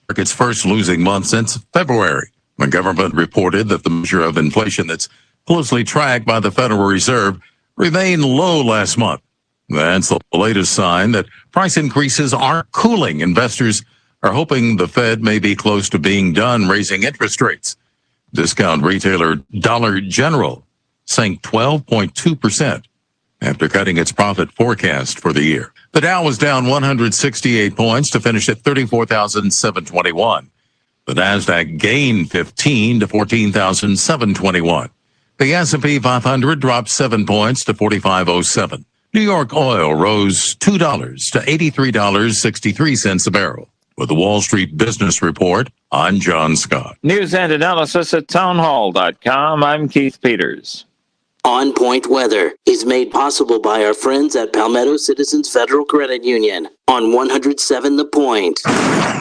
its first losing month since February. The government reported that the measure of inflation that's closely tracked by the Federal Reserve remained low last month. That's the latest sign that price increases aren't cooling. Investors are hoping the Fed may be close to being done raising interest rates. Discount retailer Dollar General sank 12.2% after cutting its profit forecast for the year. The Dow was down 168 points to finish at 34,721. The Nasdaq gained 15 to 14,721. The S&P 500 dropped 7 points to 4507. New York oil rose $2 to $83.63 a barrel. With the Wall Street Business Report, I'm John Scott. News and analysis at townhall.com. I'm Keith Peters. On Point Weather is made possible by our friends at Palmetto Citizens Federal Credit Union on 107 The Point.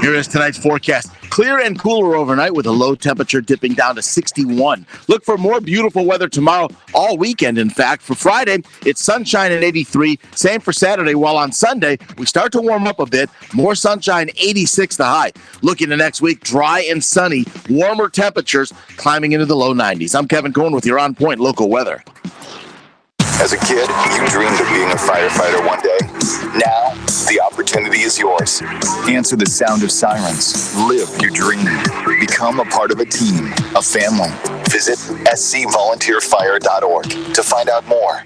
Here is tonight's forecast. Clear and cooler overnight with a low temperature dipping down to 61. Look for more beautiful weather tomorrow, all weekend, in fact. For Friday, it's sunshine at 83. Same for Saturday, while on Sunday, we start to warm up a bit. More sunshine, 86 the high. Looking to next week, dry and sunny, warmer temperatures climbing into the low 90s. I'm Kevin Cohen with your On Point local weather. As a kid, you dreamed of being a firefighter one day. Now, the opportunity is yours. Answer the sound of sirens. Live your dream. Become a part of a team, a family. Visit scvolunteerfire.org to find out more.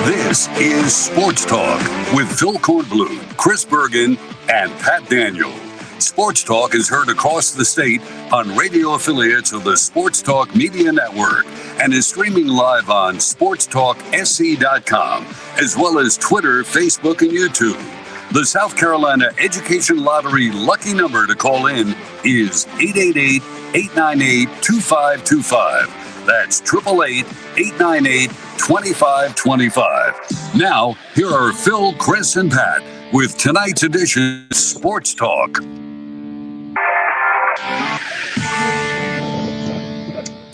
This is Sports Talk with Phil Kornblum, Chris Bergen, and Pat Daniel. Sports Talk is heard across the state on radio affiliates of the Sports Talk Media Network and is streaming live on SportsTalkSC.com, as well as Twitter, Facebook, and YouTube. The South Carolina Education Lottery lucky number to call in is 888-898-2525. That's 888-898-2525. Now, here are Phil, Chris, and Pat with tonight's edition of Sports Talk.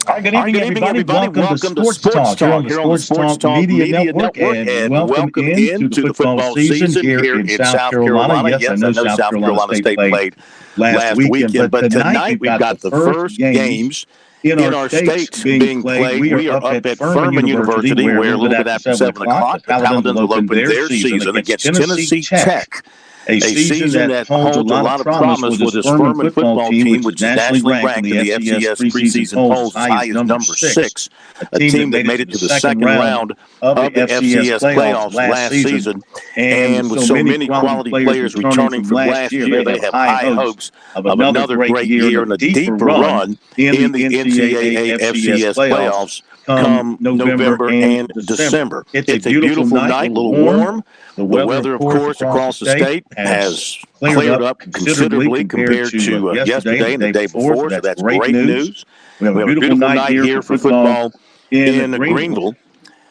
Hi, good evening, everybody. Welcome to Sports Talk here on the Sports Talk Media Network, and welcome into the football season here in South Carolina. Yes, I know South Carolina State played last weekend, but tonight we've got the first games in our states being played. We are up at Furman University, where a little bit after 7 o'clock, the Paladins will open their season against Tennessee Tech. A season that holds a lot of promise with this Furman football team, which is nationally ranked in the FCS preseason polls, high as number 6. A team that made it to the second round of the FCS playoffs last season. And with so many quality players returning from last year, they have high hopes of another great year and a deeper run in the NCAA FCS playoffs come November and December. It's a beautiful night, a little warm. The weather, of course, across the state has cleared up considerably compared to yesterday and the day before, so that's great news. We have a beautiful night here for football in Greenville.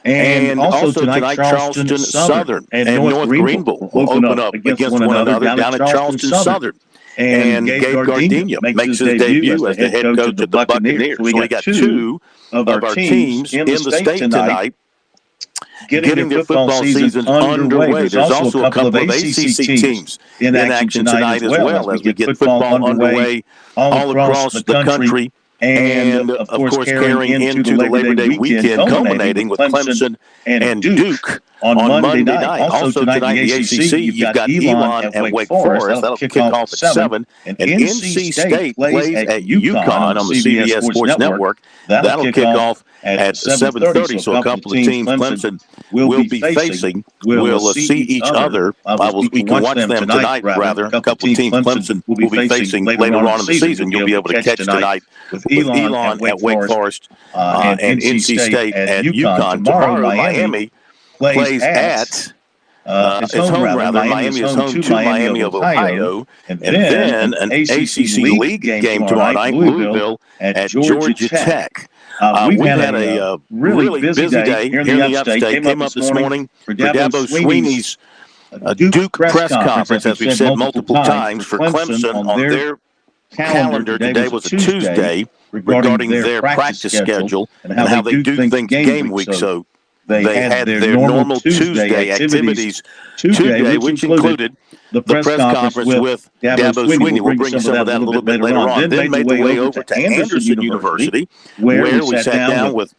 And also tonight, Charleston Southern and North Greenville will open up against one another down at Charleston Southern. And Gabe Gardenia makes his debut as the head coach of the Buccaneers. So we got two of our teams in the state tonight getting their football season underway. There's also a couple of ACC teams in action tonight as well as we get football underway all across the country. And, of course, carrying into the Labor Day weekend, culminating with Clemson and Duke on Monday night. Also tonight in the ACC, you've got Elon at Wake Forest. That'll kick off at 7. And NC State plays at UConn on the CBS Sports Network. That'll kick off at 7:30. So a couple of teams Clemson will be facing will see each other. We can watch them tonight, rather. A couple of teams Clemson will be facing later on in the season. You'll be able to catch tonight with Elon at Wake Forest and NC State at UConn. Tomorrow, Miami plays at its home. Miami is home to Miami of Ohio. And then an ACC League game tomorrow night, Louisville at Georgia Tech. We've had a really busy day here in the Upstate. Came up this morning for Dabo Swinney's Duke press conference, as we've said multiple times, for Clemson on their calendar. Today was a Tuesday regarding their practice schedule and how they do things game week. So they had their normal Tuesday activities Tuesday, which included the press conference with Dabo Swinney. We'll bring some of that a little bit later on. Then made the way over to Anderson University, where we sat down with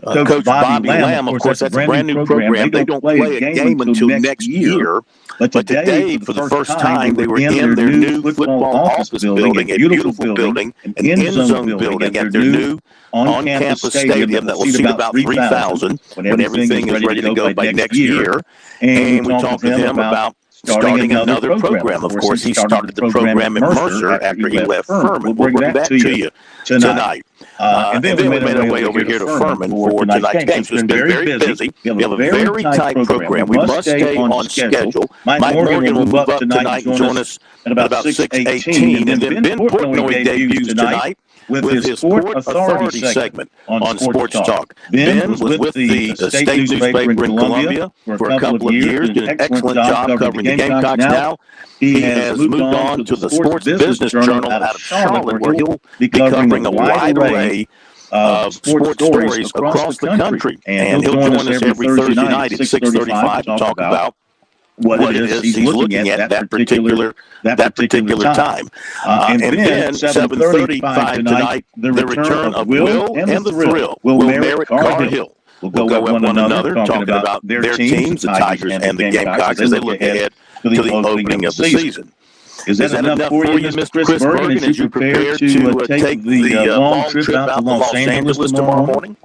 Coach Bobby Lamb. Of course, that's a brand new program. They don't play a game until next year. But today, for the first time, they were in their new football office building, a beautiful building, an end zone building at their new on-campus stadium that will seat about 3,000 when everything is ready to go by next year. And we talked to him about starting another program. Of course, he started the program in Mercer after he left Furman. We'll bring that to you tonight. And then we made our way over here to Furman for tonight's game. So it's been very busy. We have a very tight program. We must stay on schedule. Mike Morgan will move up tonight and join us at about 6:18. And then Ben Portnoy debuts tonight with his Sport Authority segment on Sports Talk. Ben was with the state newspaper in Columbia for a couple of years, did an excellent job covering the Gamecocks. Now he has moved on to the Sports Business Journal out of Charlotte, where he'll be covering a wide array of sports stories across the country. And he'll join us every Thursday night at 6:35 to talk about what it is he's looking at that particular time. And then 7:35 tonight, the return of Will and the Thrill. Will Merritt Carhill will go at one another, talking about their teams, the Tigers and the Gamecocks, as they look ahead to the opening of the season. Is that enough for you, Mr. Chris Bergen, as you prepare to take the long trip out to Los Angeles tomorrow morning?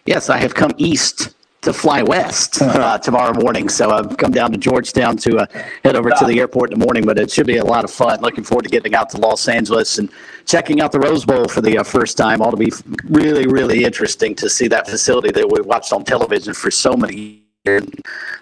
Yes, I have come east to fly west tomorrow morning. So I've come down to Georgetown to head over to the airport in the morning, but it should be a lot of fun. Looking forward to getting out to Los Angeles and checking out the Rose Bowl for the first time. Ought to be really, really interesting to see that facility that we watched on television for so many years.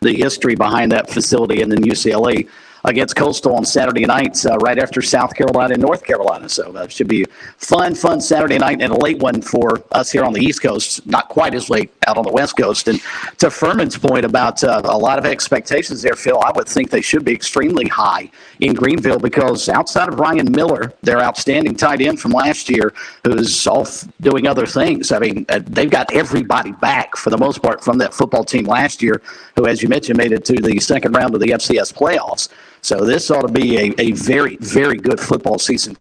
The history behind that facility, and then UCLA against Coastal on Saturday nights right after South Carolina and North Carolina. So that should be a fun Saturday night, and a late one for us here on the East Coast, not quite as late out on the West Coast. And to Furman's point about a lot of expectations there, Phil, I would think they should be extremely high in Greenville, because outside of Ryan Miller, their outstanding tight end from last year, who's off doing other things, I mean, they've got everybody back for the most part from that football team last year, who, as you mentioned, made it to the second round of the FCS playoffs. So this ought to be a very, very good football season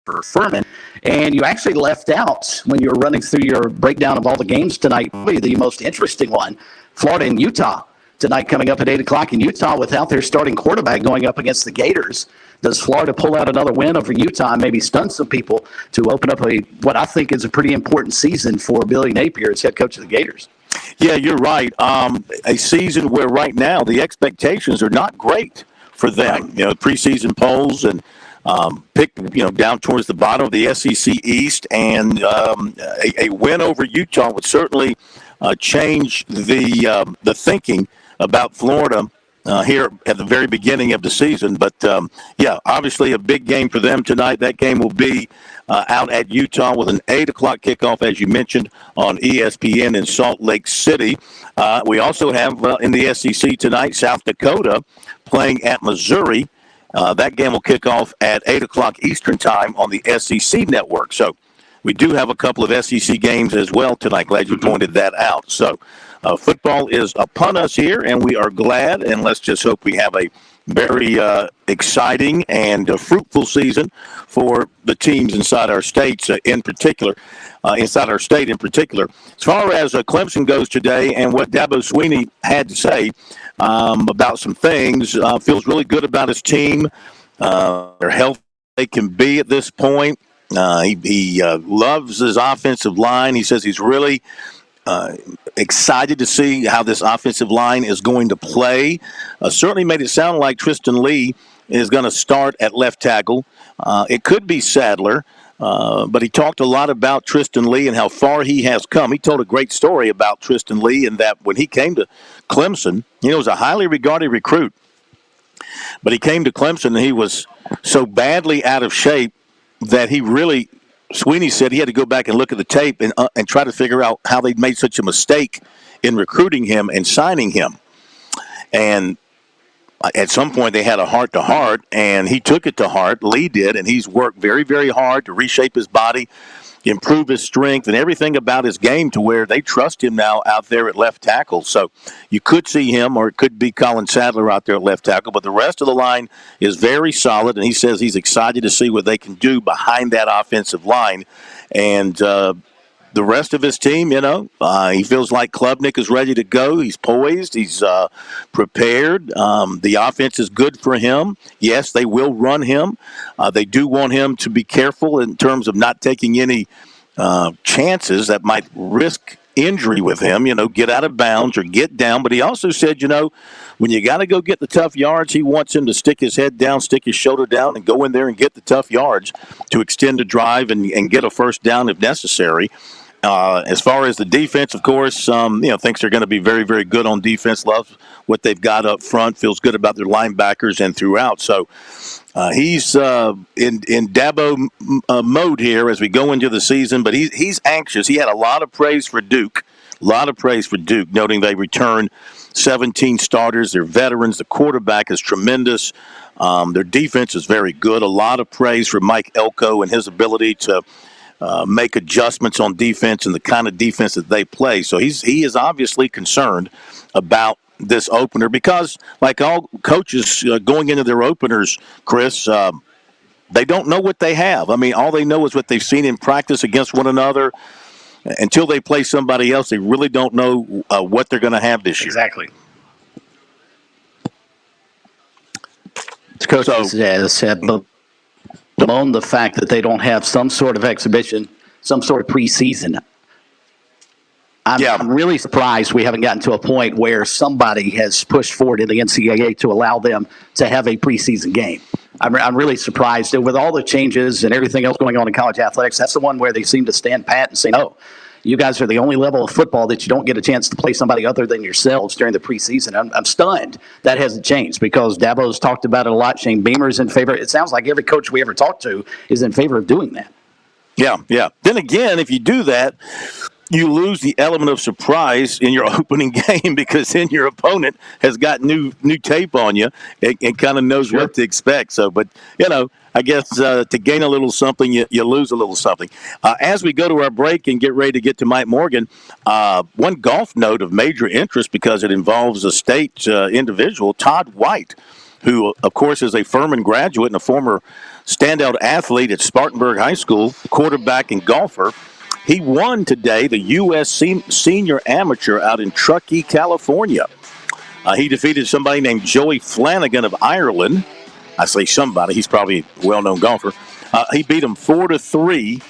for Furman. And you actually left out, when you were running through your breakdown of all the games tonight, probably the most interesting one, Florida and Utah. Tonight coming up at 8 o'clock in Utah without their starting quarterback going up against the Gators. Does Florida pull out another win over Utah and maybe stun some people to open up what I think is a pretty important season for Billy Napier as head coach of the Gators? Yeah, you're right. A season where right now the expectations are not great for them. You know, preseason polls and picked, down towards the bottom of the SEC East, and a win over Utah would certainly change the thinking about Florida here at the very beginning of the season. But obviously a big game for them tonight. That game will be out at Utah with an 8 o'clock kickoff, as you mentioned, on ESPN in Salt Lake City. We also have in the SEC tonight, South Dakota playing at Missouri. That game will kick off at 8 o'clock Eastern time on the SEC network. So we do have a couple of SEC games as well tonight. Glad you pointed that out. So football is upon us here, and we are glad, and let's just hope we have a very exciting and fruitful season for the teams inside our states in particular. Inside our state in particular. As far as Clemson goes today, and what Dabo Swinney had to say about some things, feels really good about his team, their health they can be at this point. He loves his offensive line. He says he's really excited to see how this offensive line is going to play. Certainly made it sound like Tristan Lee is going to start at left tackle. It could be Sadler. But he talked a lot about Tristan Lee and how far he has come. He told a great story about Tristan Lee, and that when he came to Clemson, he was a highly regarded recruit. But he came to Clemson, and he was so badly out of shape that he really, Sweeney said he had to go back and look at the tape and try to figure out how they'd made such a mistake in recruiting him and signing him. And At some point, they had a heart-to-heart, and he took it to heart. Lee did, and he's worked very, very hard to reshape his body, improve his strength, and everything about his game to where they trust him now out there at left tackle. So you could see him, or it could be Colin Sadler out there at left tackle, but the rest of the line is very solid, and he says he's excited to see what they can do behind that offensive line. And the rest of his team, he feels like Klubnik is ready to go. He's poised. He's prepared. The offense is good for him. Yes, they will run him. They do want him to be careful in terms of not taking any chances that might risk injury with him, get out of bounds or get down. But he also said, when you got to go get the tough yards, he wants him to stick his head down, stick his shoulder down, and go in there and get the tough yards to extend the drive and get a first down if necessary. As far as the defense, of course, thinks they're going to be very, very good on defense. Loves what they've got up front. Feels good about their linebackers and throughout. So he's in Dabo mode here as we go into the season. But he's anxious. He had a lot of praise for Duke. Noting they return 17 starters. They're veterans. The quarterback is tremendous. Their defense is very good. A lot of praise for Mike Elko and his ability to make adjustments on defense and the kind of defense that they play. So he is obviously concerned about this opener because, like all coaches going into their openers, Chris, they don't know what they have. I mean, all they know is what they've seen in practice against one another. Until they play somebody else, they really don't know what they're going to have this year. Exactly. Coach has said, but on the fact that they don't have some sort of exhibition, some sort of preseason. I'm really surprised we haven't gotten to a point where somebody has pushed forward in the NCAA to allow them to have a preseason game. I'm really surprised that with all the changes and everything else going on in college athletics, that's the one where they seem to stand pat and say, no, you guys are the only level of football that you don't get a chance to play somebody other than yourselves during the preseason. I'm stunned that hasn't changed because Dabo's talked about it a lot. Shane Beamer's in favor. It sounds like every coach we ever talked to is in favor of doing that. Yeah. Then again, if you do that, you lose the element of surprise in your opening game because then your opponent has got new tape on you and kind of knows what to expect. So, but, I guess to gain a little something, you lose a little something. As we go to our break and get ready to get to Mike Morgan, one golf note of major interest because it involves a state individual, Todd White, who, of course, is a Furman graduate and a former standout athlete at Spartanburg High School, quarterback and golfer. He won today the U.S. Senior Amateur out in Truckee, California. He defeated somebody named Joey Flanagan of Ireland. I say somebody. He's probably a well-known golfer. He beat him 4-3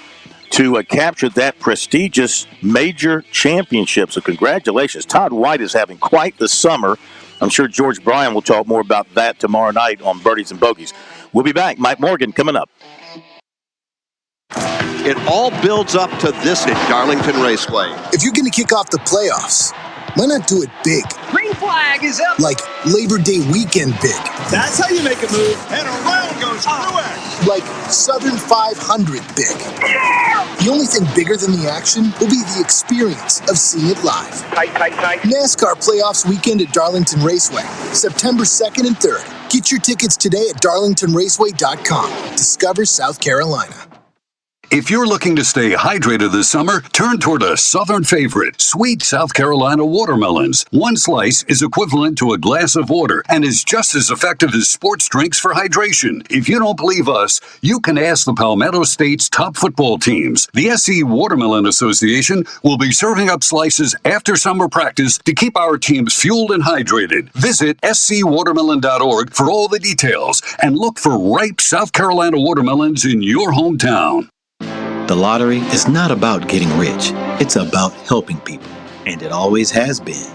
to capture that prestigious major championship. So congratulations. Todd White is having quite the summer. I'm sure George Bryan will talk more about that tomorrow night on Birdies and Bogeys. We'll be back. Mike Morgan coming up. It all builds up to this at Darlington Raceway. If you're going to kick off the playoffs, why not do it big? Green flag is up. Like Labor Day weekend big. That's how you make a move. And around goes Truex. Like Southern 500 big. Yeah! The only thing bigger than the action will be the experience of seeing it live. Tight. NASCAR Playoffs weekend at Darlington Raceway, September 2nd and 3rd. Get your tickets today at darlingtonraceway.com. Discover South Carolina. If you're looking to stay hydrated this summer, turn toward a southern favorite, sweet South Carolina watermelons. One slice is equivalent to a glass of water and is just as effective as sports drinks for hydration. If you don't believe us, you can ask the Palmetto State's top football teams. The SC Watermelon Association will be serving up slices after summer practice to keep our teams fueled and hydrated. Visit scwatermelon.org for all the details and look for ripe South Carolina watermelons in your hometown. The lottery is not about getting rich. It's about helping people, and it always has been.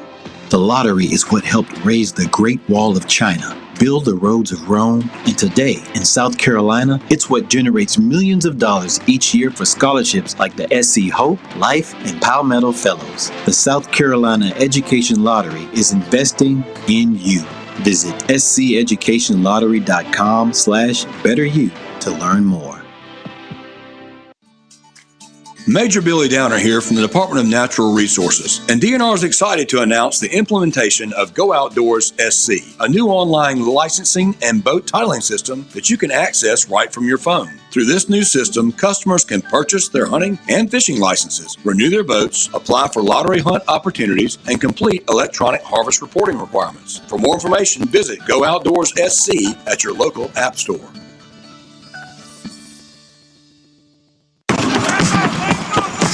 The lottery is what helped raise the Great Wall of China, build the roads of Rome, and today, in South Carolina, it's what generates millions of dollars each year for scholarships like the SC Hope, Life, and Palmetto Fellows. The South Carolina Education Lottery is investing in you. Visit sceducationlottery.com/betteryou to learn more. Major Billy Downer here from the Department of Natural Resources, and DNR is excited to announce the implementation of Go Outdoors SC, a new online licensing and boat titling system that you can access right from your phone. Through this new system, customers can purchase their hunting and fishing licenses, renew their boats, apply for lottery hunt opportunities, and complete electronic harvest reporting requirements. For more information, visit Go Outdoors SC at your local app store.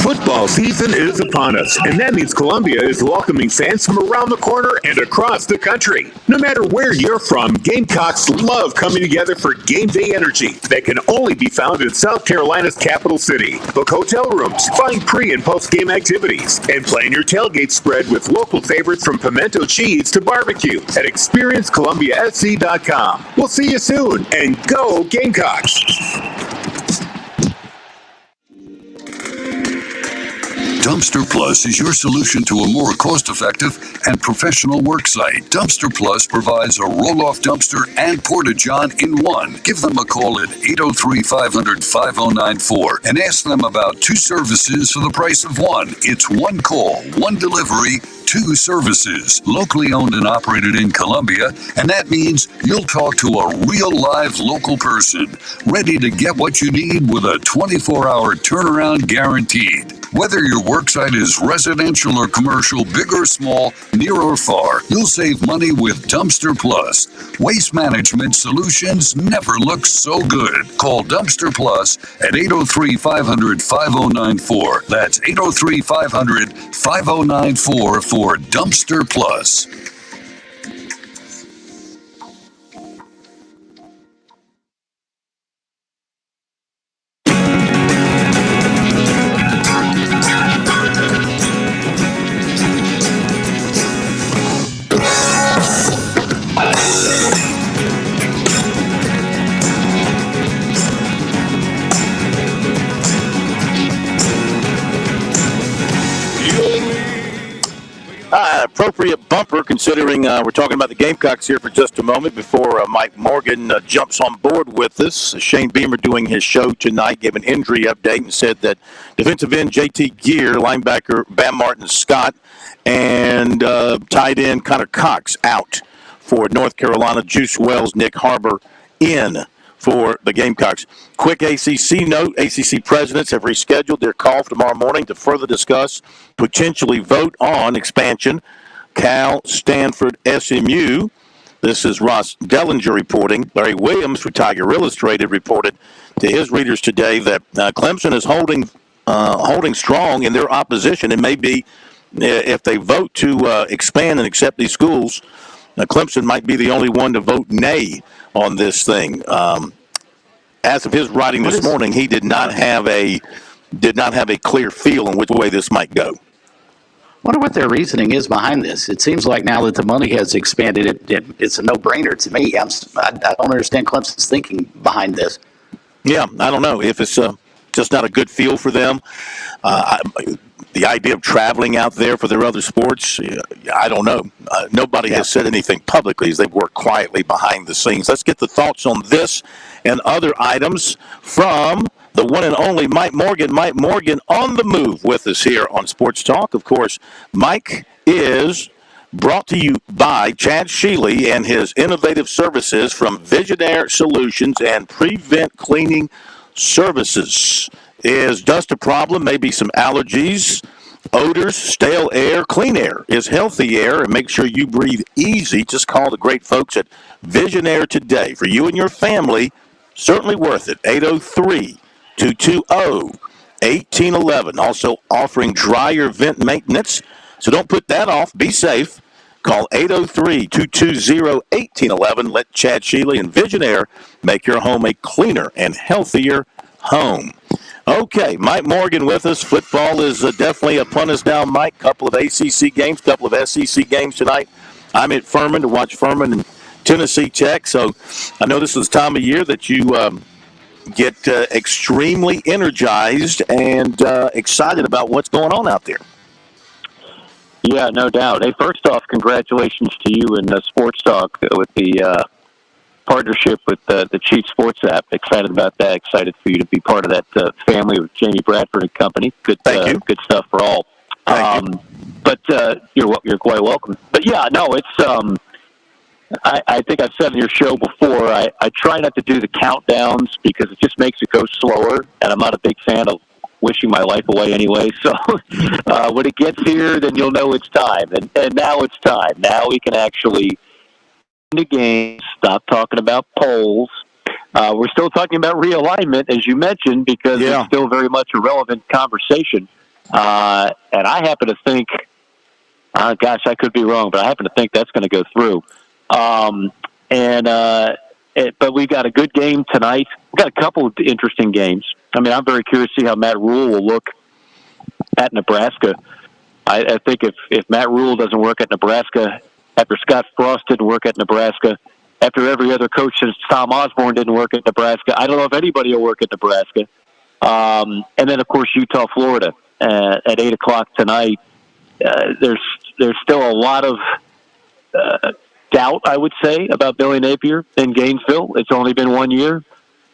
Football season is upon us, and that means Columbia is welcoming fans from around the corner and across the country. No matter where you're from, Gamecocks love coming together for game day energy that can only be found in South Carolina's capital city. Book hotel rooms, find pre- and post-game activities, and plan your tailgate spread with local favorites from pimento cheese to barbecue at ExperienceColumbiaSC.com. We'll see you soon, and go Gamecocks! Dumpster Plus is your solution to a more cost-effective and professional work site. Dumpster Plus provides a roll-off dumpster and porta-john in one. Give them a call at 803-500-5094 and ask them about 2 services for the price of one. It's 1 call, 1 delivery, 2 services. Locally owned and operated in Columbia, and that means you'll talk to a real live local person, ready to get what you need with a 24-hour turnaround guaranteed. Whether your worksite is residential or commercial, big or small, near or far, you'll save money with Dumpster Plus. Waste management solutions never look so good. Call Dumpster Plus at 803-500-5094. That's 803-500-5094 for Dumpster Plus. Appropriate bumper considering we're talking about the Gamecocks here for just a moment before Mike Morgan jumps on board with us. Shane Beamer doing his show tonight gave an injury update and said that defensive end J.T. Gear, linebacker Bam Martin Scott, and tight end Connor Cox out for North Carolina. Juice Wells, Nick Harbor in for the Gamecocks. Quick ACC note, ACC presidents have rescheduled their call for tomorrow morning to further discuss, potentially vote on expansion. Cal, Stanford, SMU. This is Ross Dellinger reporting. Larry Williams for Tiger Illustrated reported to his readers today that Clemson is holding strong in their opposition, and maybe if they vote to expand and accept these schools, Clemson might be the only one to vote nay on this thing. As of his writing this morning, he did not have a clear feel on which way this might go. I wonder what their reasoning is behind this. It seems like now that the money has expanded, it's a no-brainer to me. I don't understand Clemson's thinking behind this. Yeah, I don't know if it's just not a good feel for them. The idea of traveling out there for their other sports, I don't know. Nobody has said anything publicly as they've worked quietly behind the scenes. Let's get the thoughts on this and other items from the one and only Mike Morgan. Mike Morgan on the move with us here on Sports Talk. Of course, Mike is brought to you by Chad Sheely and his innovative services from Visionaire Solutions and Prevent Cleaning Services. Is dust a problem? Maybe some allergies, odors, stale air. Clean air is healthy air, and make sure you breathe easy. Just call the great folks at Visionaire today. For you and your family, certainly worth it. 803-220-1811. Also offering dryer vent maintenance, so don't put that off. Be safe. Call 803-220-1811. Let Chad Sheely and Visionaire make your home a cleaner and healthier home. Okay, Mike Morgan with us. Football is definitely upon us now, Mike. Couple of ACC games, couple of SEC games tonight. I'm at Furman to watch Furman and Tennessee Tech. So I know this is the time of year that you get extremely energized and excited about what's going on out there. Yeah, no doubt. Hey, first off, congratulations to you and Sports Talk with the partnership with the Chief Sports app. Excited about that. Excited for you to be part of that family with Jamie Bradford and company. Thank you. Good stuff for all. Thank you. But you're quite welcome. But yeah, no, it's I think I've said in your show before, I try not to do the countdowns because it just makes it go slower, and I'm not a big fan of wishing my life away anyway. So when it gets here, then you'll know it's time. And now it's time. Now we can actually the game, stop talking about polls. We're still talking about realignment, as you mentioned, because it's still very much a relevant conversation. And I happen to think, gosh, I could be wrong, but I happen to think that's going to go through. But we've got a good game tonight. We've got a couple of interesting games. I mean, I'm very curious to see how Matt Rule will look at Nebraska. I think if Matt Rule doesn't work at Nebraska, after Scott Frost didn't work at Nebraska, after every other coach since Tom Osborne didn't work at Nebraska, I don't know if anybody will work at Nebraska. And then, of course, Utah, Florida at 8 o'clock tonight. There's still a lot of doubt, I would say, about Billy Napier in Gainesville. It's only been 1 year.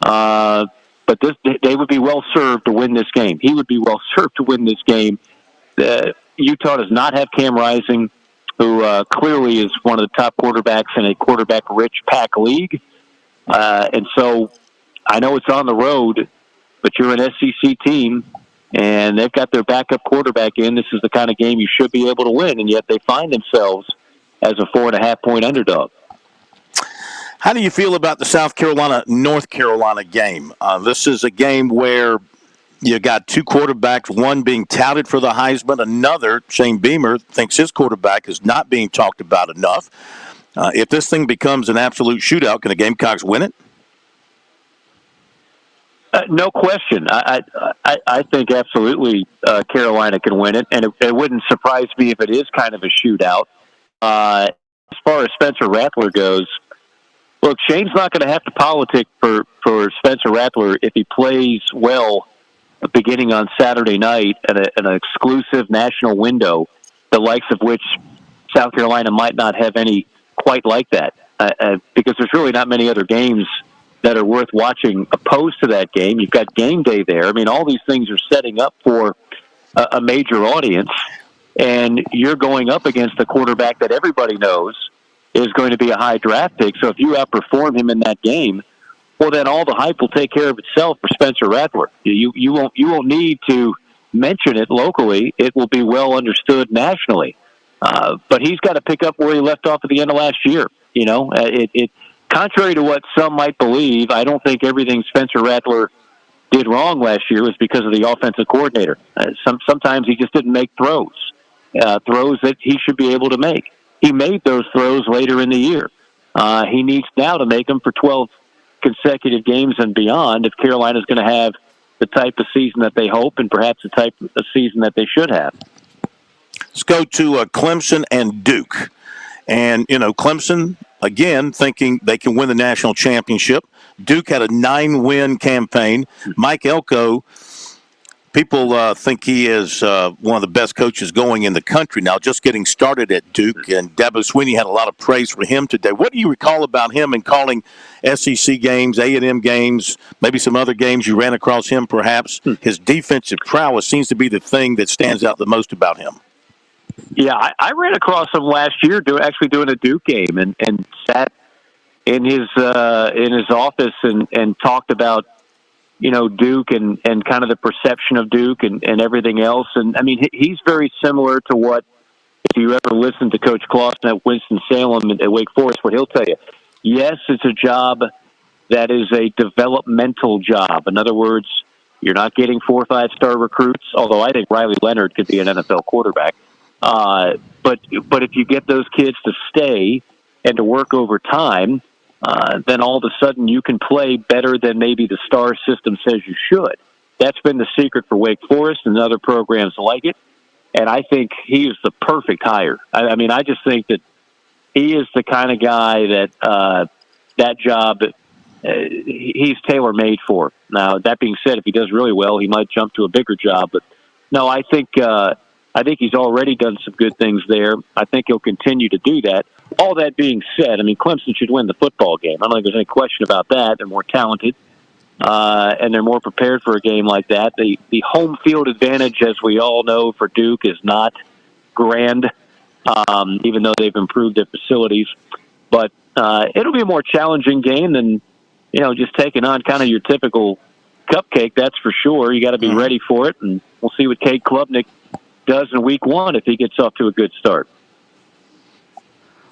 But they would be well served to win this game. He would be well served to win this game. Utah does not have Cam Rising, who clearly is one of the top quarterbacks in a quarterback-rich Pac league. And so I know it's on the road, but you're an SEC team, and they've got their backup quarterback in. This is the kind of game you should be able to win, and yet they find themselves as a 4.5-point underdog. How do you feel about the South Carolina-North Carolina game? This is a game where you got two quarterbacks, one being touted for the Heisman, another, Shane Beamer, thinks his quarterback is not being talked about enough. If this thing becomes an absolute shootout, can the Gamecocks win it? No question. I think absolutely Carolina can win it, and it wouldn't surprise me if it is kind of a shootout. As far as Spencer Rattler goes, look, Shane's not going to have to politic for Spencer Rattler if he plays well beginning on Saturday night at an exclusive national window, the likes of which South Carolina might not have any quite like that, because there's really not many other games that are worth watching opposed to that game. You've got game day there. I mean, all these things are setting up for a major audience, and you're going up against a quarterback that everybody knows is going to be a high draft pick. So if you outperform him in that game, well, then all the hype will take care of itself for Spencer Rattler. You won't need to mention it locally. It will be well understood nationally. But he's got to pick up where he left off at the end of last year. You know, contrary to what some might believe, I don't think everything Spencer Rattler did wrong last year was because of the offensive coordinator. Sometimes he just didn't make throws that he should be able to make. He made those throws later in the year. He needs now to make them for 12 consecutive games and beyond if Carolina's going to have the type of season that they hope and perhaps the type of season that they should have. Let's go to Clemson and Duke. And, you know, Clemson, again, thinking they can win the national championship. Duke had a 9-win campaign. Mike Elko, people think he is one of the best coaches going in the country now, just getting started at Duke. And Dabo Swinney had a lot of praise for him today. What do you recall about him in calling SEC games, A&M games, maybe some other games you ran across him perhaps? His defensive prowess seems to be the thing that stands out the most about him. Yeah, I ran across him last year doing a Duke game and sat in his office and talked about, you know, Duke and kind of the perception of Duke and everything else. And I mean, he's very similar to what, if you ever listen to Coach Clawson at Winston-Salem at Wake Forest, what he'll tell you. Yes, it's a job that is a developmental job. In other words, you're not getting 4 or 5 star recruits, although I think Riley Leonard could be an NFL quarterback. But if you get those kids to stay and to work over time, then all of a sudden you can play better than maybe the star system says you should. That's been the secret for Wake Forest and other programs like it. And I think he is the perfect hire. I mean, I just think that he is the kind of guy that that job he's tailor-made for. Now, that being said, if he does really well, he might jump to a bigger job. But no, I think I think he's already done some good things there. I think he'll continue to do that. All that being said, I mean, Clemson should win the football game. I don't think there's any question about that. They're more talented, and they're more prepared for a game like that. The home field advantage, as we all know, for Duke is not grand, even though they've improved their facilities. But it'll be a more challenging game than, just taking on kind of your typical cupcake, that's for sure. You got to be ready for it, and we'll see what Cade Klubnik does in week one if he gets off to a good start.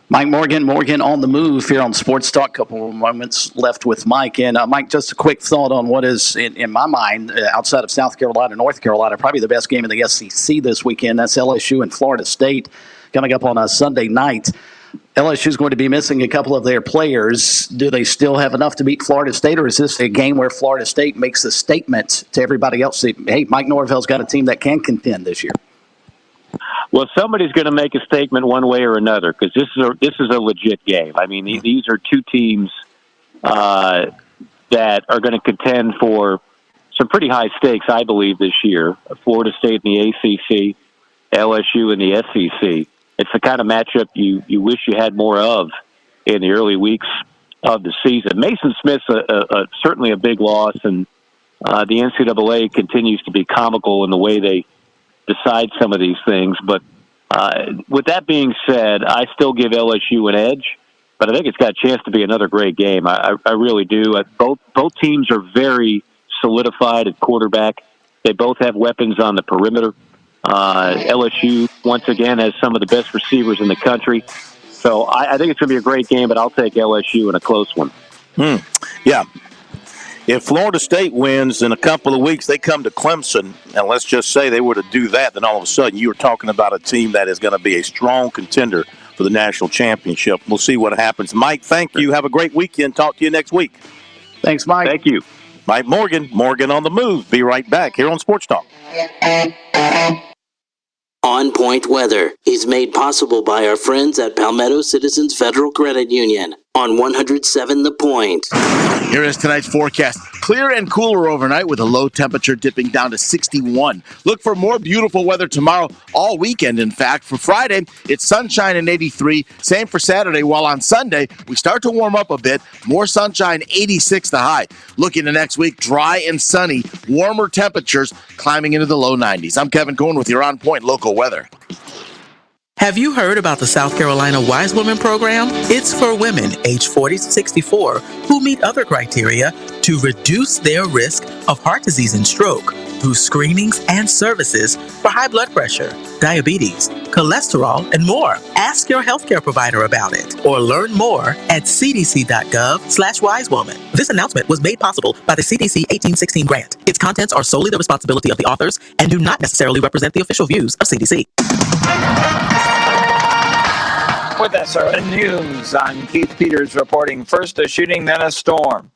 Mike Morgan on the move here on Sports Talk. Couple of moments left with Mike. And Mike, just a quick thought on what is, in my mind, outside of South Carolina, North Carolina, probably the best game in the SEC this weekend. That's LSU and Florida State coming up on a Sunday night. LSU is going to be missing a couple of their players. Do they still have enough to beat Florida State, or is this a game where Florida State makes a statement to everybody else that, hey, Mike Norvell's got a team that can contend this year? Well, somebody's going to make a statement one way or another, because this is a legit game. I mean, these are two teams that are going to contend for some pretty high stakes, I believe, this year. Florida State in the ACC, LSU in the SEC. It's the kind of matchup you wish you had more of in the early weeks of the season. Mason Smith's certainly a big loss, and the NCAA continues to be comical in the way they decide some of these things. But with that being said, I still give LSU an edge, but I think it's got a chance to be another great game. I really do. Both teams are very solidified at quarterback. They both have weapons on the perimeter. LSU, once again, has some of the best receivers in the country. So I think it's going to be a great game, but I'll take LSU in a close one. Yeah. If Florida State wins in a couple of weeks, they come to Clemson, and let's just say they were to do that, then all of a sudden you were talking about a team that is going to be a strong contender for the national championship. We'll see what happens. Mike, thank you. Have a great weekend. Talk to you next week. Thanks, Mike. Thank you. Mike Morgan on the move. Be right back here on Sports Talk. On Point Weather is made possible by our friends at Palmetto Citizens Federal Credit Union on 107 The Point. Here is tonight's forecast. Clear and cooler overnight with a low temperature dipping down to 61. Look for more beautiful weather tomorrow, all weekend, in fact. For Friday, it's sunshine and 83. Same for Saturday, while on Sunday, we start to warm up a bit. More sunshine, 86 the high. Looking to next week, dry and sunny, warmer temperatures climbing into the low 90s. I'm Kevin Cohen with your On Point local weather. Have you heard about the South Carolina Wise Women program? It's for women age 40 to 64 who meet other criteria to reduce their risk of heart disease and stroke through screenings and services for high blood pressure, diabetes, cholesterol, and more. Ask your healthcare provider about it or learn more at cdc.gov/wisewoman. This announcement was made possible by the CDC 1816 grant. Its contents are solely the responsibility of the authors and do not necessarily represent the official views of CDC. With SRN News, I'm Keith Peters reporting first a shooting, then a storm.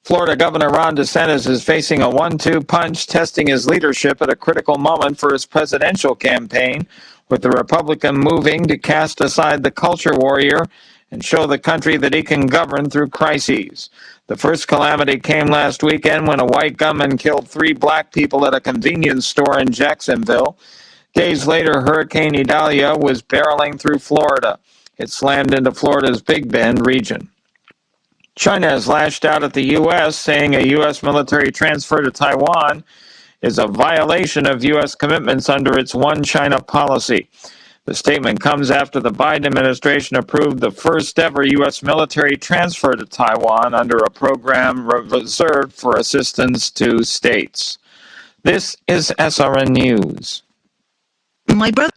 Florida Governor Ron DeSantis is facing a 1-2 punch, testing his leadership at a critical moment for his presidential campaign, with the Republican moving to cast aside the culture warrior and show the country that he can govern through crises. The first calamity came last weekend when a white gunman killed 3 black people at a convenience store in Jacksonville. Days later, Hurricane Idalia was barreling through Florida. It slammed into Florida's Big Bend region. China has lashed out at the U.S., saying a U.S. military transfer to Taiwan is a violation of U.S. commitments under its One China policy. The statement comes after the Biden administration approved the first ever U.S. military transfer to Taiwan under a program reserved for assistance to states. This is SRN News. My brother.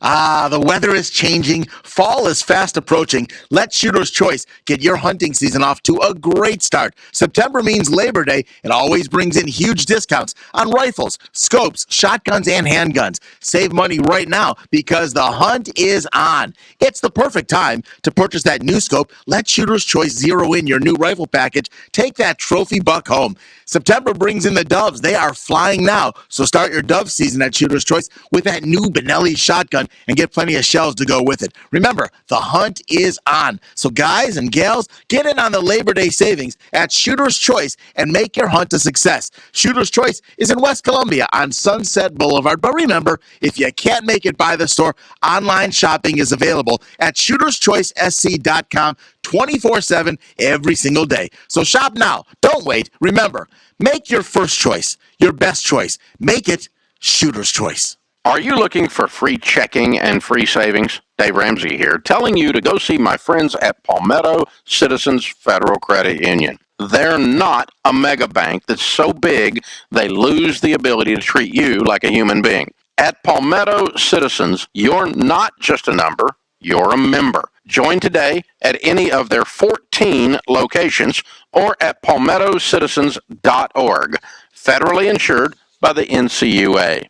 The weather is changing. Fall is fast approaching. Let Shooter's Choice get your hunting season off to a great start. September means Labor Day. It always brings in huge discounts on rifles, scopes, shotguns, and handguns. Save money right now because the hunt is on. It's the perfect time to purchase that new scope. Let Shooter's Choice zero in your new rifle package. Take that trophy buck home. September brings in the doves. They are flying now. So start your dove season at Shooter's Choice with that new Benelli shotgun and get plenty of shells to go with it. Remember, the hunt is on. So guys and gals, get in on the Labor Day savings at Shooter's Choice and make your hunt a success. Shooter's Choice is in West Columbia on Sunset Boulevard. But remember, if you can't make it by the store, online shopping is available at shooterschoicesc.com 24/7 every single day. So shop now. Don't wait. Remember, make your first choice your best choice. Make it Shooter's Choice. Are you looking for free checking and free savings? Dave Ramsey here, telling you to go see my friends at Palmetto Citizens Federal Credit Union. They're not a mega bank that's so big they lose the ability to treat you like a human being. At Palmetto Citizens, you're not just a number, you're a member. Join today at any of their 14 locations or at palmettocitizens.org. Federally insured by the NCUA.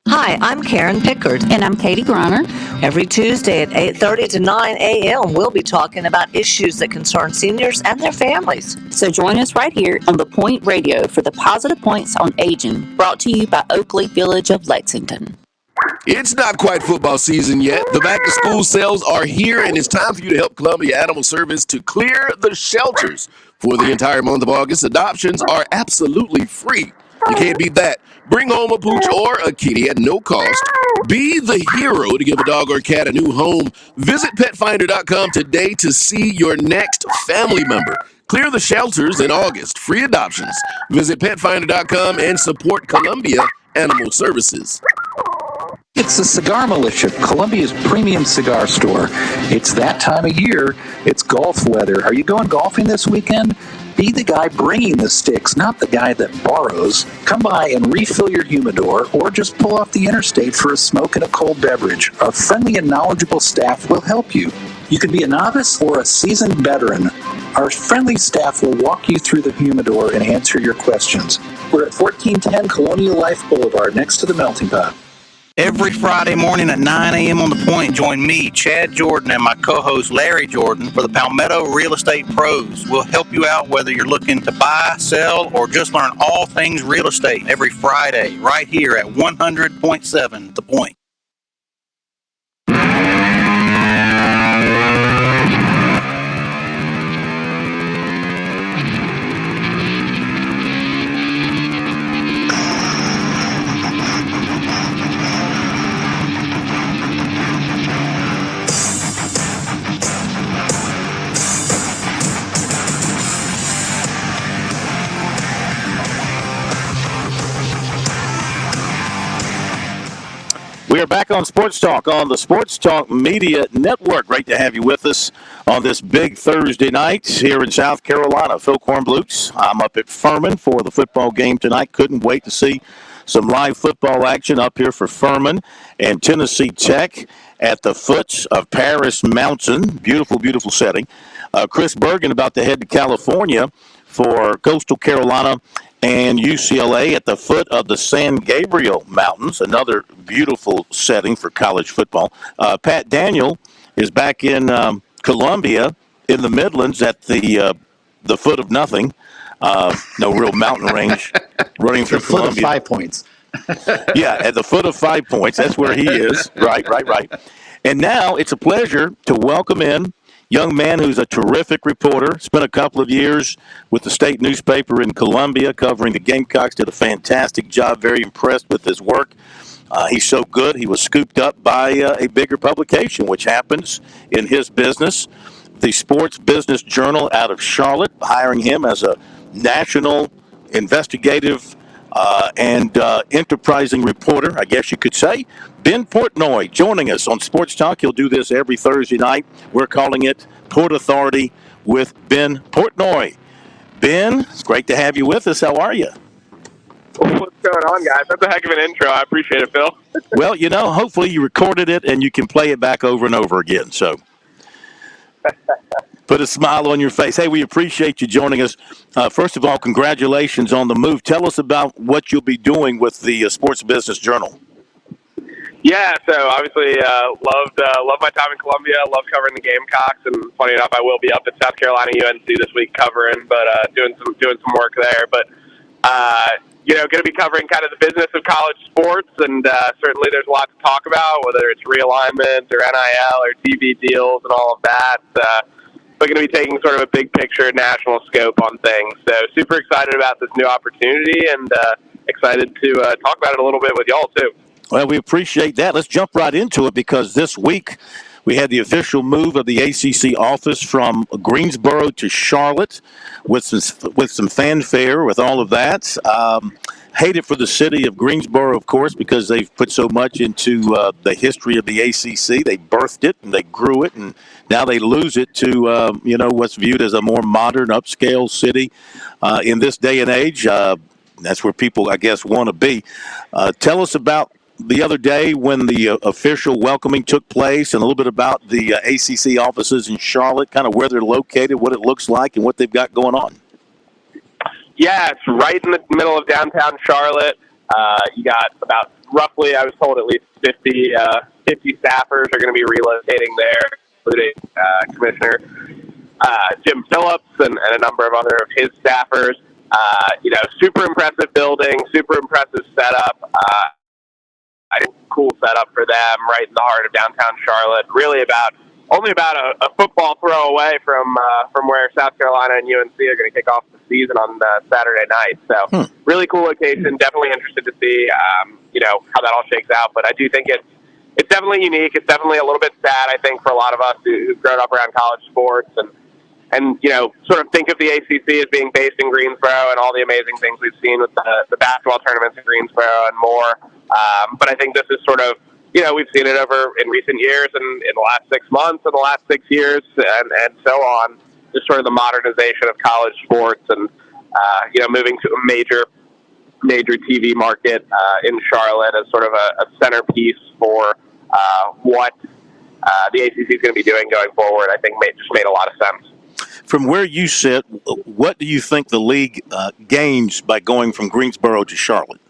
Hi, I'm Karen Pickard. And I'm Katie Griner. Every Tuesday at 8:30 to 9 a.m., we'll be talking about issues that concern seniors and their families. So join us right here on The Point Radio for the Positive Points on Aging, brought to you by Oakley Village of Lexington. It's not quite football season yet. The back-to-school sales are here, and it's time for you to help Columbia Animal Service to clear the shelters. For the entire month of August, adoptions are absolutely free. You can't beat that. Bring home a pooch or a kitty at no cost. Be the hero to give a dog or cat a new home. Visit petfinder.com today to see your next family member. Clear the shelters in August. Free adoptions. Visit petfinder.com and support Columbia Animal Services. It's the Cigar Militia, Columbia's premium cigar store. It's that time of year. It's golf weather. Are you going golfing this weekend? Be the guy bringing the sticks, not the guy that borrows. Come by and refill your humidor or just pull off the interstate for a smoke and a cold beverage. Our friendly and knowledgeable staff will help you. You can be a novice or a seasoned veteran. Our friendly staff will walk you through the humidor and answer your questions. We're at 1410 Colonial Life Boulevard next to the Melting Pot. Every Friday morning at 9 a.m. on The Point, join me, Chad Jordan, and my co-host Larry Jordan for the Palmetto Real Estate Pros. We'll help you out whether you're looking to buy, sell, or just learn all things real estate every Friday right here at 100.7 The Point. We are back on Sports Talk on the Sports Talk Media Network. Great to have you with us on this big Thursday night here in South Carolina. Phil Kornblutz, I'm up at Furman for the football game tonight. Couldn't wait to see some live football action up here for Furman and Tennessee Tech at the foot of Paris Mountain. Beautiful, beautiful setting. Chris Bergen about to head to California for Coastal Carolina and UCLA at the foot of the San Gabriel Mountains, another beautiful setting for college football. Pat Daniel is back in Columbia in the Midlands at the foot of nothing. No real mountain range running through Columbia. The foot of 5 Points. Yeah, at the foot of 5 Points. That's where he is. Right. And now it's a pleasure to welcome in young man who's a terrific reporter, spent a couple of years with the state newspaper in Columbia covering the Gamecocks, did a fantastic job, very impressed with his work. He's so good, he was scooped up by a bigger publication, which happens in his business, the Sports Business Journal out of Charlotte, hiring him as a national investigative and enterprising reporter, I guess you could say. Ben Portnoy joining us on Sports Talk. He'll do this every Thursday night. We're calling it Port Authority with Ben Portnoy. Ben, it's great to have you with us. How are you? What's going on, guys? That's a heck of an intro. I appreciate it, Phil. Well, hopefully you recorded it and you can play it back over and over again. So put a smile on your face. Hey, we appreciate you joining us. First of all, congratulations on the move. Tell us about what you'll be doing with the Sports Business Journal. Yeah, so obviously loved my time in Columbia. Love covering the Gamecocks, and funny enough, I will be up at South Carolina UNC this week covering, but doing some work there. But Going to be covering kind of the business of college sports, and certainly there's a lot to talk about, whether it's realignment or NIL or TV deals and all of that. We're going to be taking sort of a big picture national scope on things. So super excited about this new opportunity and excited to talk about it a little bit with y'all too. Well, we appreciate that. Let's jump right into it because this week we had the official move of the ACC office from Greensboro to Charlotte with some fanfare with all of that. Hate it for the city of Greensboro, of course, because they've put so much into the history of the ACC. They birthed it and they grew it, and now they lose it to what's viewed as a more modern, upscale city in this day and age. That's where people, I guess, want to be. Tell us about the other day when the official welcoming took place and a little bit about the ACC offices in Charlotte, kind of where they're located, what it looks like, and what they've got going on. Yeah, it's right in the middle of downtown Charlotte. You got about roughly, I was told, at least 50 staffers are going to be relocating there, including Commissioner Jim Phillips and a number of other of his staffers. Super impressive building, super impressive setup. I think cool setup for them right in the heart of downtown Charlotte. Really only about a football throw away from where South Carolina and UNC are going to kick off the season on Saturday night. So really cool location. Definitely interested to see how that all shakes out. But I do think it's definitely unique. It's definitely a little bit sad, I think, for a lot of us who've grown up around college sports and sort of think of the ACC as being based in Greensboro and all the amazing things we've seen with the basketball tournaments in Greensboro and more. But I think this is sort of, we've seen it over in recent years and in the last 6 months and the last 6 years and so on, just sort of the modernization of college sports and, moving to a major TV market in Charlotte as sort of a centerpiece for what the ACC is going to be doing going forward, I think just made a lot of sense. From where you sit, what do you think the league gains by going from Greensboro to Charlotte?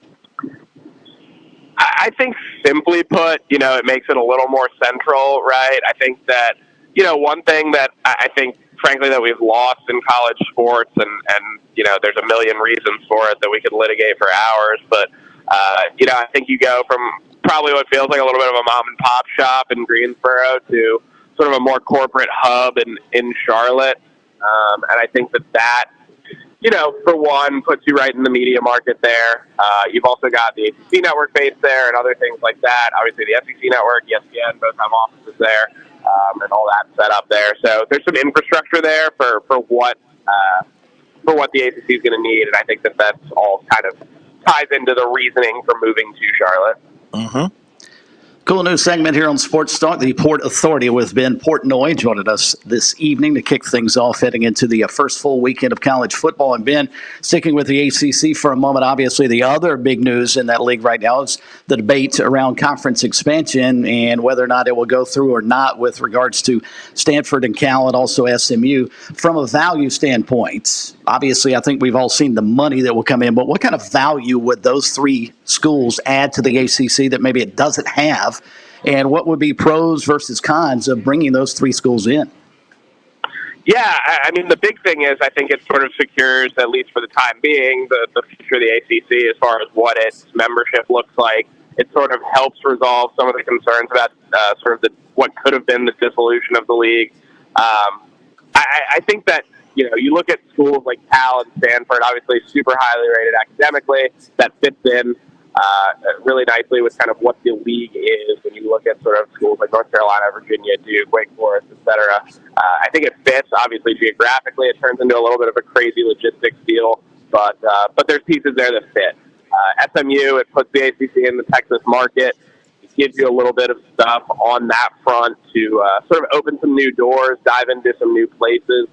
I think simply put, it makes it a little more central, right? I think that, one thing that I think, frankly, that we've lost in college sports, and there's a million reasons for it that we could litigate for hours, but, I think you go from probably what feels like a little bit of a mom and pop shop in Greensboro to sort of a more corporate hub in Charlotte. And I think that, for one, puts you right in the media market there. You've also got the ACC network based there and other things like that. Obviously, the SEC network, ESPN, both have offices there and all that set up there. So there's some infrastructure there for what the ACC is going to need, and I think that's all kind of ties into the reasoning for moving to Charlotte. Mm-hmm. Cool new segment here on Sports Talk. The Port Authority with Ben Portnoy joining us this evening to kick things off heading into the first full weekend of college football. And Ben, sticking with the ACC for a moment, obviously the other big news in that league right now is the debate around conference expansion and whether or not it will go through or not with regards to Stanford and Cal and also SMU. From a value standpoint, obviously I think we've all seen the money that will come in, but what kind of value would those three schools add to the ACC that maybe it doesn't have? And what would be pros versus cons of bringing those three schools in? Yeah, I mean, the big thing is I think it sort of secures, at least for the time being, the future of the ACC as far as what its membership looks like. It sort of helps resolve some of the concerns about what could have been the dissolution of the league. I think that, you look at schools like Cal and Stanford, obviously super highly rated academically, that fits in really nicely with kind of what the league is when you look at sort of schools like North Carolina, Virginia, Duke, Wake Forest, etc. I think it fits, obviously, geographically. It turns into a little bit of a crazy logistics deal, but there's pieces there that fit. SMU, it puts the ACC in the Texas market. It gives you a little bit of stuff on that front to sort of open some new doors, dive into some new places,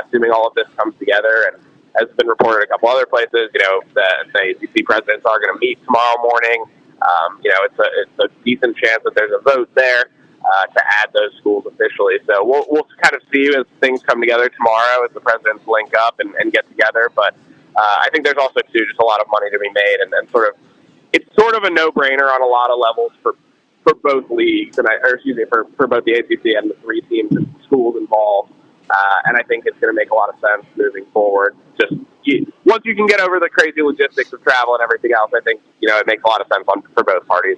assuming all of this comes together. And as has been reported a couple other places, the ACC presidents are going to meet tomorrow morning. It's a decent chance that there's a vote there to add those schools officially. So we'll kind of see as things come together tomorrow as the presidents link up and get together. But I think there's also, too, just a lot of money to be made. And it's sort of a no-brainer on a lot of levels for both leagues, for both the ACC and the three teams and schools involved. And I think it's going to make a lot of sense moving forward. Once you can get over the crazy logistics of travel and everything else, I think, it makes a lot of sense for both parties.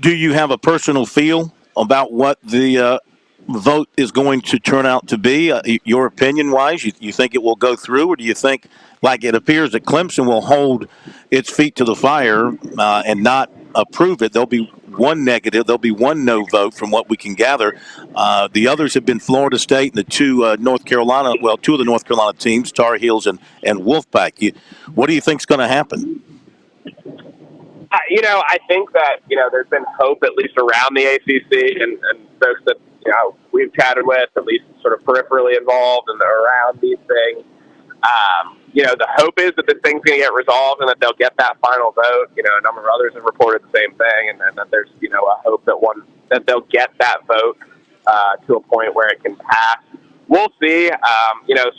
Do you have a personal feel about what the vote is going to turn out to be? Your opinion-wise, you think it will go through, or do you think, like it appears, that Clemson will hold its feet to the fire and not approve it? There'll be one negative. There'll be one no vote from what we can gather. The others have been Florida State and the two of the North Carolina teams, Tar Heels and Wolfpack. What do you think is going to happen? I think that, there's been hope at least around the ACC and folks that, we've chatted with, at least sort of peripherally involved and around these things. The hope is that this thing's going to get resolved and that they'll get that final vote. A number of others have reported the same thing, and that there's, a hope that they'll get that vote to a point where it can pass. We'll see.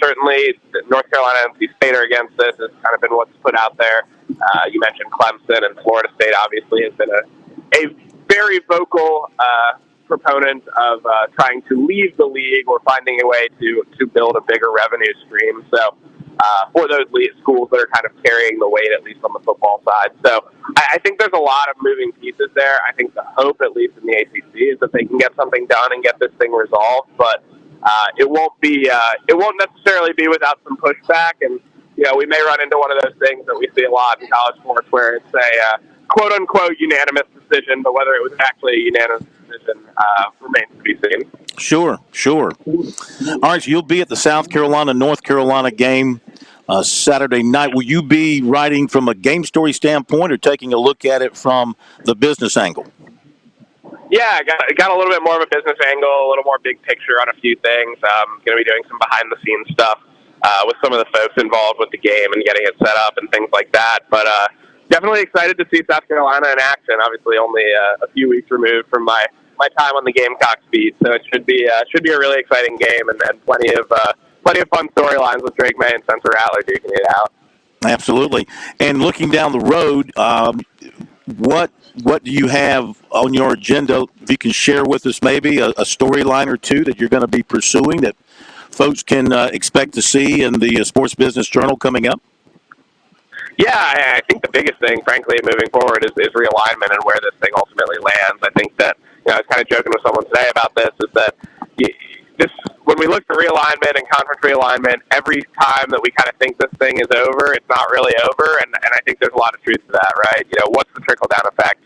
Certainly North Carolina and NC State are against this. Has kind of been what's put out there. You mentioned Clemson, and Florida State obviously has been a very vocal proponent of trying to leave the league or finding a way to build a bigger revenue stream. So for those schools that are kind of carrying the weight, at least on the football side. So I think there's a lot of moving pieces there. I think the hope, at least in the ACC, is that they can get something done and get this thing resolved. But it won't necessarily be without some pushback. And we may run into one of those things that we see a lot in college sports, where it's a quote unquote unanimous decision, but whether it was actually a unanimous decision remains to be seen. Sure. All right, so you'll be at the South Carolina-North Carolina game Saturday night. Will you be writing from a game story standpoint or taking a look at it from the business angle? Yeah, I got a little bit more of a business angle, a little more big picture on a few things. I'm going to be doing some behind-the-scenes stuff with some of the folks involved with the game and getting it set up and things like that. But definitely excited to see South Carolina in action. Obviously, only a few weeks removed from my time on the Gamecocks beat, so it should be a really exciting game and plenty of fun storylines with Drake May and Spencer Rattler duking it out. Absolutely. And looking down the road, what do you have on your agenda? If you can share with us maybe a storyline or two that you're going to be pursuing that folks can expect to see in the Sports Business Journal coming up? Yeah, I think the biggest thing, frankly, moving forward is realignment and where this thing ultimately lands. I think that, I was kind of joking with someone today about this, is that when we look for realignment and conference realignment, every time that we kind of think this thing is over, it's not really over, and I think there's a lot of truth to that, right? What's the trickle-down effect?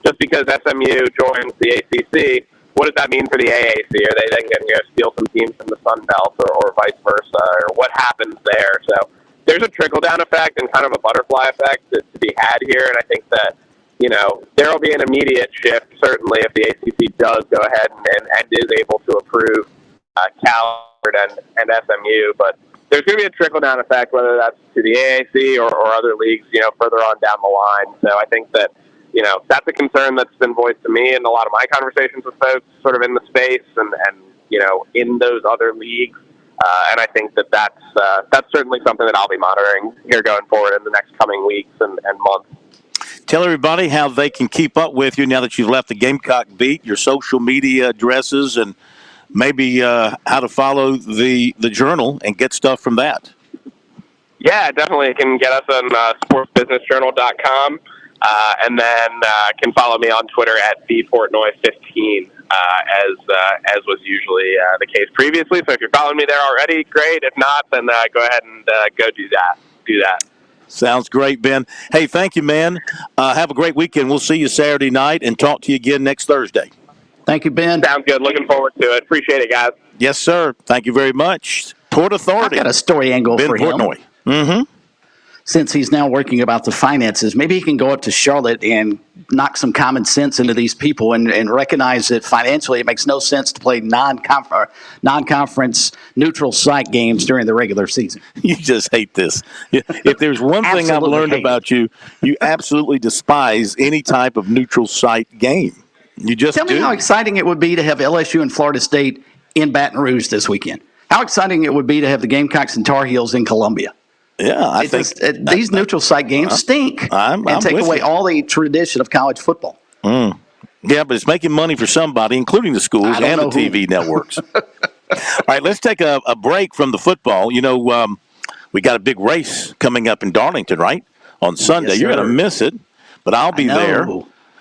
Just because SMU joins the ACC, what does that mean for the AAC? Are they then going to steal some teams from the Sun Belt or vice versa, or what happens there? So there's a trickle-down effect and kind of a butterfly effect to be had here, and I think that, there will be an immediate shift, certainly, if the ACC does go ahead and is able to approve Cal and SMU, but there's going to be a trickle-down effect, whether that's to the AAC or other leagues, further on down the line. So I think that, that's a concern that's been voiced to me in a lot of my conversations with folks sort of in the space and in those other leagues. And I think that's certainly something that I'll be monitoring here going forward in the next coming weeks and months. Tell everybody how they can keep up with you now that you've left the Gamecock beat, your social media addresses, and maybe how to follow the Journal and get stuff from that. Yeah, definitely. You can get us on sportsbusinessjournal.com, and then can follow me on Twitter at @theportnoy15, as was usually the case previously. So if you're following me there already, great. If not, then go ahead and go do that. Sounds great, Ben. Hey, thank you, man. Have a great weekend. We'll see you Saturday night and talk to you again next Thursday. Thank you, Ben. Sounds good. Looking forward to it. Appreciate it, guys. Yes, sir. Thank you very much. Port Authority. I got a story angle Ben for Portnoy. him. Mm-hmm. Since he's now working about the finances, maybe he can go up to Charlotte and knock some common sense into these people and recognize that financially it makes no sense to play non-conference neutral site games during the regular season. You just hate this. If there's one thing I've learned about you, you absolutely despise any type of neutral site game. You just Tell me how exciting it would be to have LSU and Florida State in Baton Rouge this weekend. How exciting it would be to have the Gamecocks and Tar Heels in Columbia. Yeah, I think these neutral site games stink and take away all the tradition of college football. Yeah, but it's making money for somebody, including the schools and the TV networks. right, let's take a break from the football. We got a big race coming up in Darlington, right? On Sunday. Yes, You're sir. going to miss it, but I'll be there.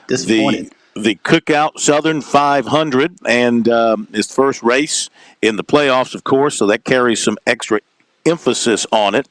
Disappointed. The Cookout Southern 500, and his first race in the playoffs, of course, so that carries some extra emphasis on it.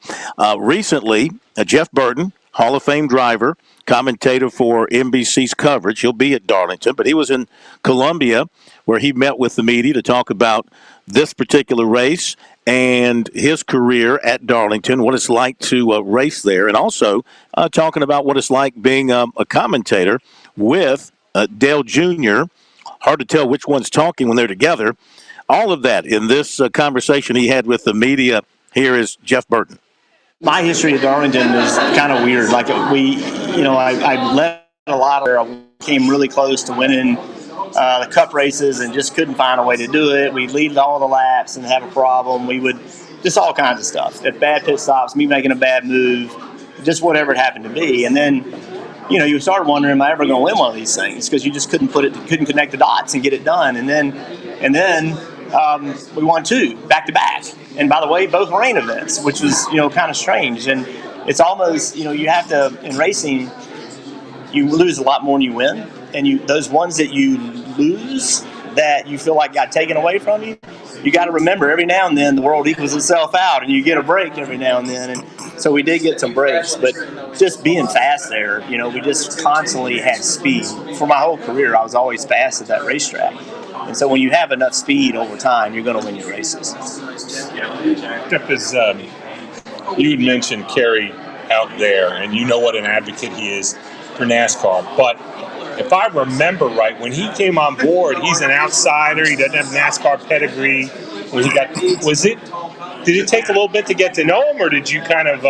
Recently, Jeff Burton, Hall of Fame driver, commentator for NBC's coverage. He'll be at Darlington, but he was in Columbia where he met with the media to talk about this particular race and his career at Darlington, what it's like to race there, and also talking about what it's like being a commentator with Dale Jr. Hard to tell which one's talking when they're together. All of that in this conversation he had with the media. Here is Jeff Burton. My history at Darlington is kind of weird. Like I led a lot of. I came really close to winning the Cup races and just couldn't find a way to do it. We'd lead all the laps and have a problem. We would just all kinds of stuff. At bad pit stops, me making a bad move, just whatever it happened to be. And then, you started wondering, am I ever going to win one of these things? Because you just couldn't connect the dots and get it done. And then we won 2 back to back. And by the way, both rain events, which was, kind of strange. And it's almost, you have to, in racing, you lose a lot more than you win. And those ones that you lose that you feel like got taken away from you, you got to remember every now and then the world equals itself out and you get a break every now and then. And so we did get some breaks, but just being fast there, we just constantly had speed. For my whole career, I was always fast at that racetrack. And so when you have enough speed over time, you're going to win your races. Jeff, as you had mentioned Kerry out there, and you know what an advocate he is for NASCAR, but if I remember right, when he came on board, he's an outsider. He doesn't have NASCAR pedigree. When did it take a little bit to get to know him, or did you kind of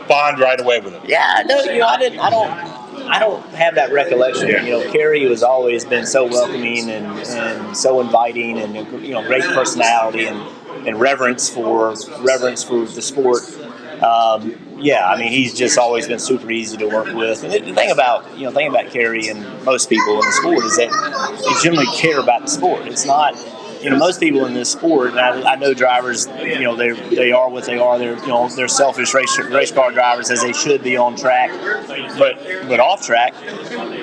bond right away with him? Yeah, no, I don't have that recollection. Yeah. Kerry has always been so welcoming and so inviting, and great personality and reverence for the sport. He's just always been super easy to work with. And the thing about Kerry and most people in the sport is that they generally care about the sport. It's not, most people in this sport, and I know drivers, they are what they are. They're selfish race car drivers, as they should be on track, but off track,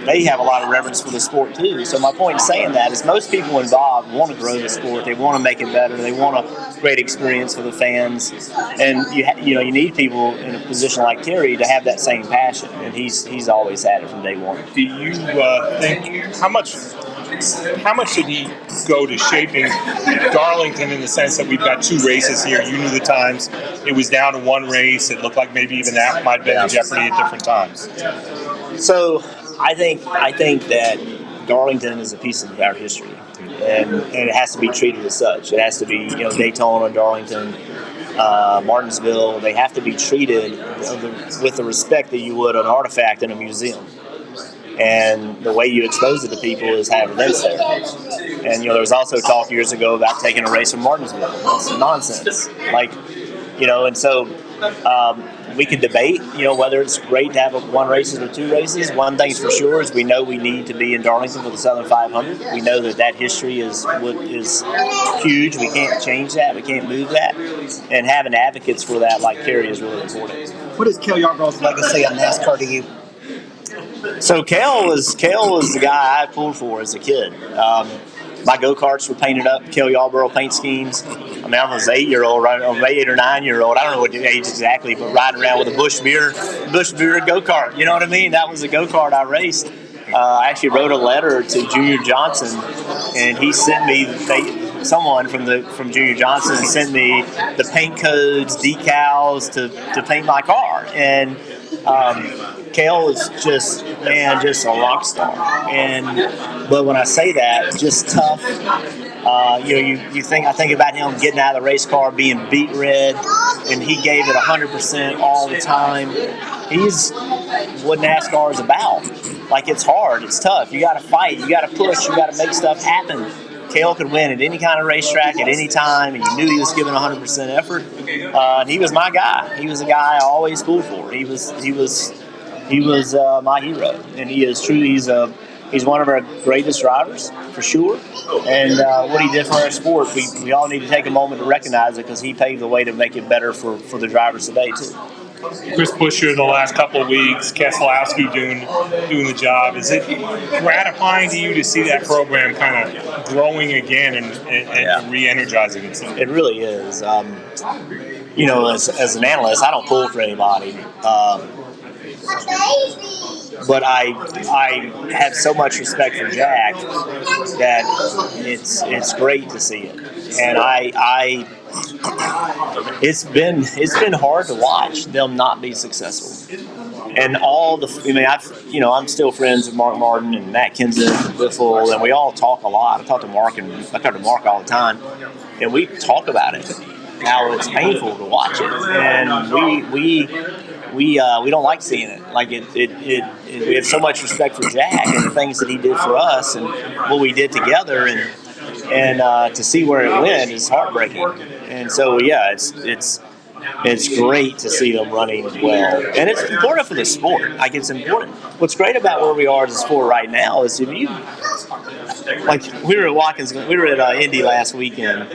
they have a lot of reverence for the sport too. So my point in saying that is most people involved want to grow the sport. They want to make it better. They want a great experience for the fans, and you need people in a position like Kerry to have that same passion, and he's always had it from day one. Do you think how much did he go to shaping Darlington in the sense that we've got 2 races here? You knew the times. It was down to 1 race. It looked like maybe even that might have been in jeopardy at different times. So I think that Darlington is a piece of our history, and it has to be treated as such. It has to be, Daytona, Darlington, Martinsville. They have to be treated with the respect that you would an artifact in a museum. And the way you expose it to people is have events there. And, there was also talk years ago about taking a race from Martinsville. That's nonsense. And so we could debate, whether it's great to have 1 race or 2 races. One thing's for sure is we know we need to be in Darlington for the Southern 500. We know that history is huge. We can't change that. We can't move that. And having advocates for that like Kerry is really important. What is Cale Yarborough's legacy on NASCAR to you? So Cale was the guy I pulled for as a kid. My go-karts were painted up, Cale Yarborough paint schemes. I was 8-year-old, right, or 8 or 9-year-old. I don't know what age exactly, but riding around with a Bush Beer go-kart. You know what I mean? That was a go-kart I raced. I actually wrote a letter to Junior Johnson, and he sent me someone from Junior Johnson sent me the paint codes, decals to paint my car. And Cale is just a rock star. But when I say that, just tough. I think about him getting out of the race car, being beat red, and he gave it 100% all the time. He's what NASCAR is about. Like, it's hard, it's tough. You got to fight, you got to push, you got to make stuff happen. Cale could win at any kind of racetrack at any time, and you knew he was giving 100% effort. And he was my guy. He was the guy I always pulled for. He was my hero, and he is true. He's a He's one of our greatest drivers, for sure. And what he did for our sport, we all need to take a moment to recognize it because he paved the way to make it better for the drivers today, too. Chris Buescher the last couple of weeks, Keselowski doing the job. Is it gratifying to you to see that program kind of growing again and re-energizing itself? It really is. As an analyst, I don't pull for anybody. But I have so much respect for Jack that it's great to see it. And it's been hard to watch them not be successful. And I'm still friends with Mark Martin and Matt Kenseth and Biffle, and we all talk a lot. I talk to Mark all the time, and we talk about it, how it's painful to watch it, and we don't like seeing it. Like we have so much respect for Jack and the things that he did for us and what we did together, and to see where it went is heartbreaking. And so it's great to see them running well, and it's important for the sport. Like, it's important. What's great about where we are as a sport right now is we were at Watkins, we were at Indy last weekend,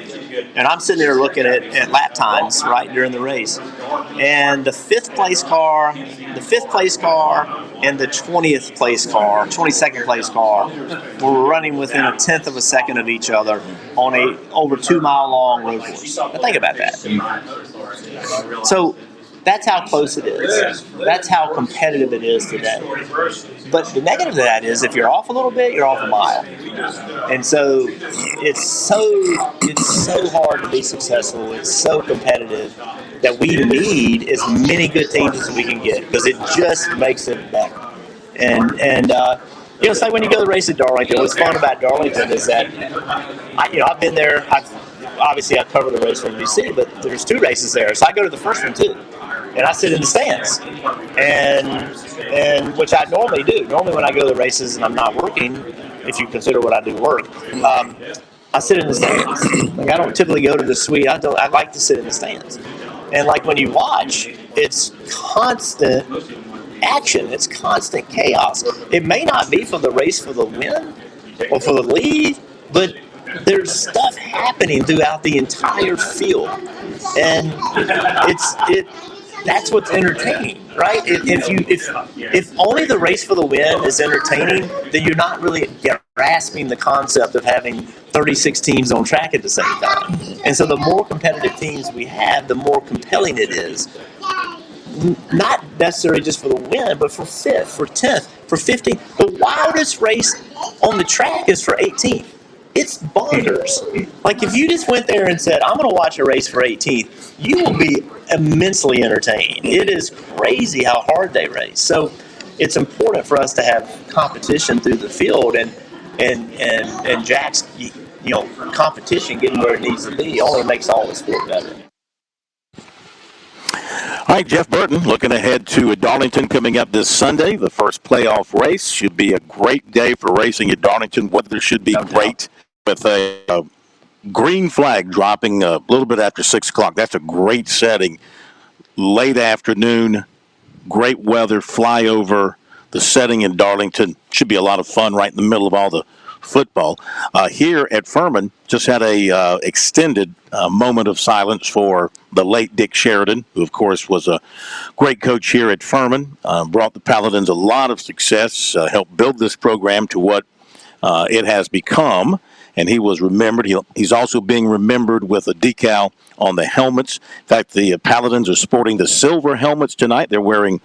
and I'm sitting there looking at lap times right during the race, and the fifth place car, and the 22nd place car were running within a tenth of a second of each other on a over 2 mile long road course. Now think about that. So that's how close it is. That's how competitive it is today. But the negative of that is if you're off a little bit, you're off a mile. And so it's so hard to be successful. It's so competitive that we need as many good teams as we can get because it just makes it better. And it's like when you go to the race at Darlington. What's fun about Darlington is that I've been there. Obviously, I cover the race from DC, but there's 2 races there, so I go to the first one too, and I sit in the stands, and which I normally do. Normally, when I go to the races and I'm not working, if you consider what I do work, I sit in the stands. Like, I don't typically go to the suite. I like to sit in the stands, and like when you watch, it's constant action. It's constant chaos. It may not be for the race for the win or for the lead, but there's stuff happening throughout the entire field, and that's what's entertaining, right? If only the race for the win is entertaining, then you're not really grasping the concept of having 36 teams on track at the same time. And so the more competitive teams we have, the more compelling it is. Not necessarily just for the win, but for 5th, for 10th, for 15th. The wildest race on the track is for 18th. It's bonkers. Like, if you just went there and said, I'm going to watch a race for 18th, you will be immensely entertained. It is crazy how hard they race. So it's important for us to have competition through the field, and Jack's competition getting where it needs to be only makes all the sport better. All right, Jeff Burton, looking ahead to Darlington coming up this Sunday. The first playoff race should be a great day for racing at Darlington. Weather should be great with a green flag dropping a little bit after 6 o'clock. That's a great setting. Late afternoon, great weather, flyover, the setting in Darlington. Should be a lot of fun right in the middle of all the football. Here at Furman, just had a extended moment of silence for the late Dick Sheridan, who, of course, was a great coach here at Furman, brought the Paladins a lot of success, helped build this program to what it has become, and he was remembered. He's also being remembered with a decal on the helmets. In fact, the Paladins are sporting the silver helmets tonight. They're wearing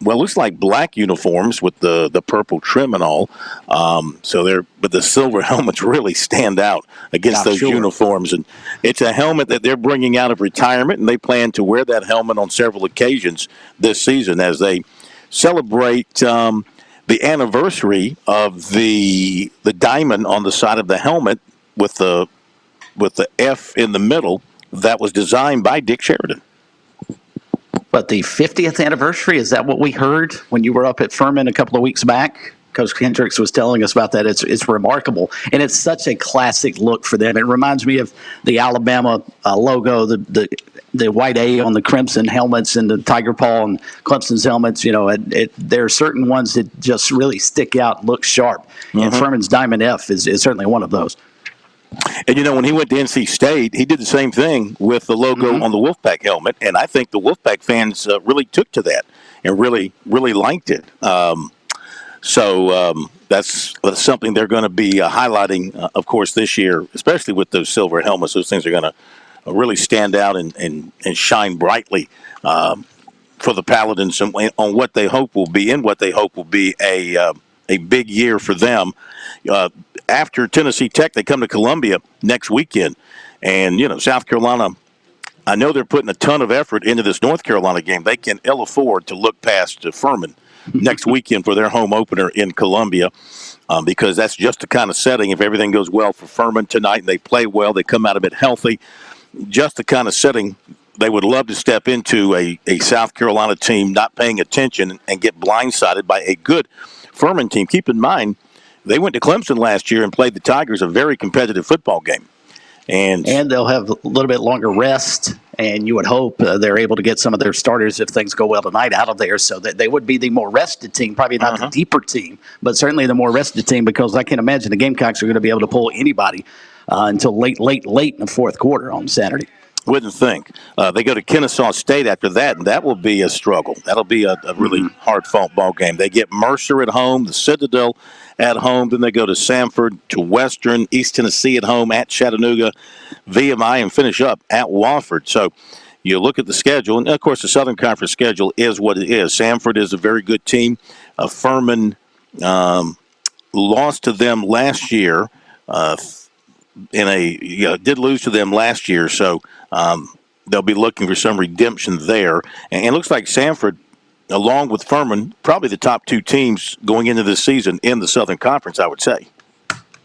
looks like black uniforms with the purple trim and all. But the silver helmets really stand out against those uniforms. And it's a helmet that they're bringing out of retirement, and they plan to wear that helmet on several occasions this season as they celebrate the anniversary of the diamond on the side of the helmet with the F in the middle that was designed by Dick Sheridan. But the 50th anniversary, is that what we heard when you were up at Furman a couple of weeks back? Coach Hendricks was telling us about that. It's remarkable, and it's such a classic look for them. It reminds me of the Alabama logo, the white A on the Crimson helmets and the Tiger Paw and Clemson's helmets. There are certain ones that just really stick out and look sharp, and Furman's Diamond F is certainly one of those. And, when he went to NC State, he did the same thing with the logo on the Wolfpack helmet, and I think the Wolfpack fans really took to that and really, really liked it. So that's something they're going to be highlighting, of course, this year, especially with those silver helmets. Those things are going to really stand out and shine brightly for the Paladins on what they hope will be a big year for them. After Tennessee Tech, they come to Columbia next weekend. And, South Carolina, I know they're putting a ton of effort into this North Carolina game. They can ill afford to look past Furman next weekend for their home opener in Columbia because that's just the kind of setting. If everything goes well for Furman tonight and they play well, they come out of it healthy, just the kind of setting they would love to step into a South Carolina team not paying attention and get blindsided by a good Furman team. Keep in mind, they went to Clemson last year and played the Tigers, a very competitive football game. And they'll have a little bit longer rest, and you would hope they're able to get some of their starters, if things go well tonight, out of there so that they would be the more rested team, probably not the deeper team, but certainly the more rested team, because I can imagine the Gamecocks are going to be able to pull anybody until late in the fourth quarter on Saturday. Wouldn't think. They go to Kennesaw State after that, and that will be a struggle. That'll be a really hard-fought ball game. They get Mercer at home, the Citadel at home. Then they go to Samford, to Western, East Tennessee at home, at Chattanooga, VMI, and finish up at Wofford. So you look at the schedule, and, of course, the Southern Conference schedule is what it is. Samford is a very good team. Furman lost to them last year did lose to them last year, so they'll be looking for some redemption there. And it looks like Samford, along with Furman, probably the top two teams going into this season in the Southern Conference, I would say.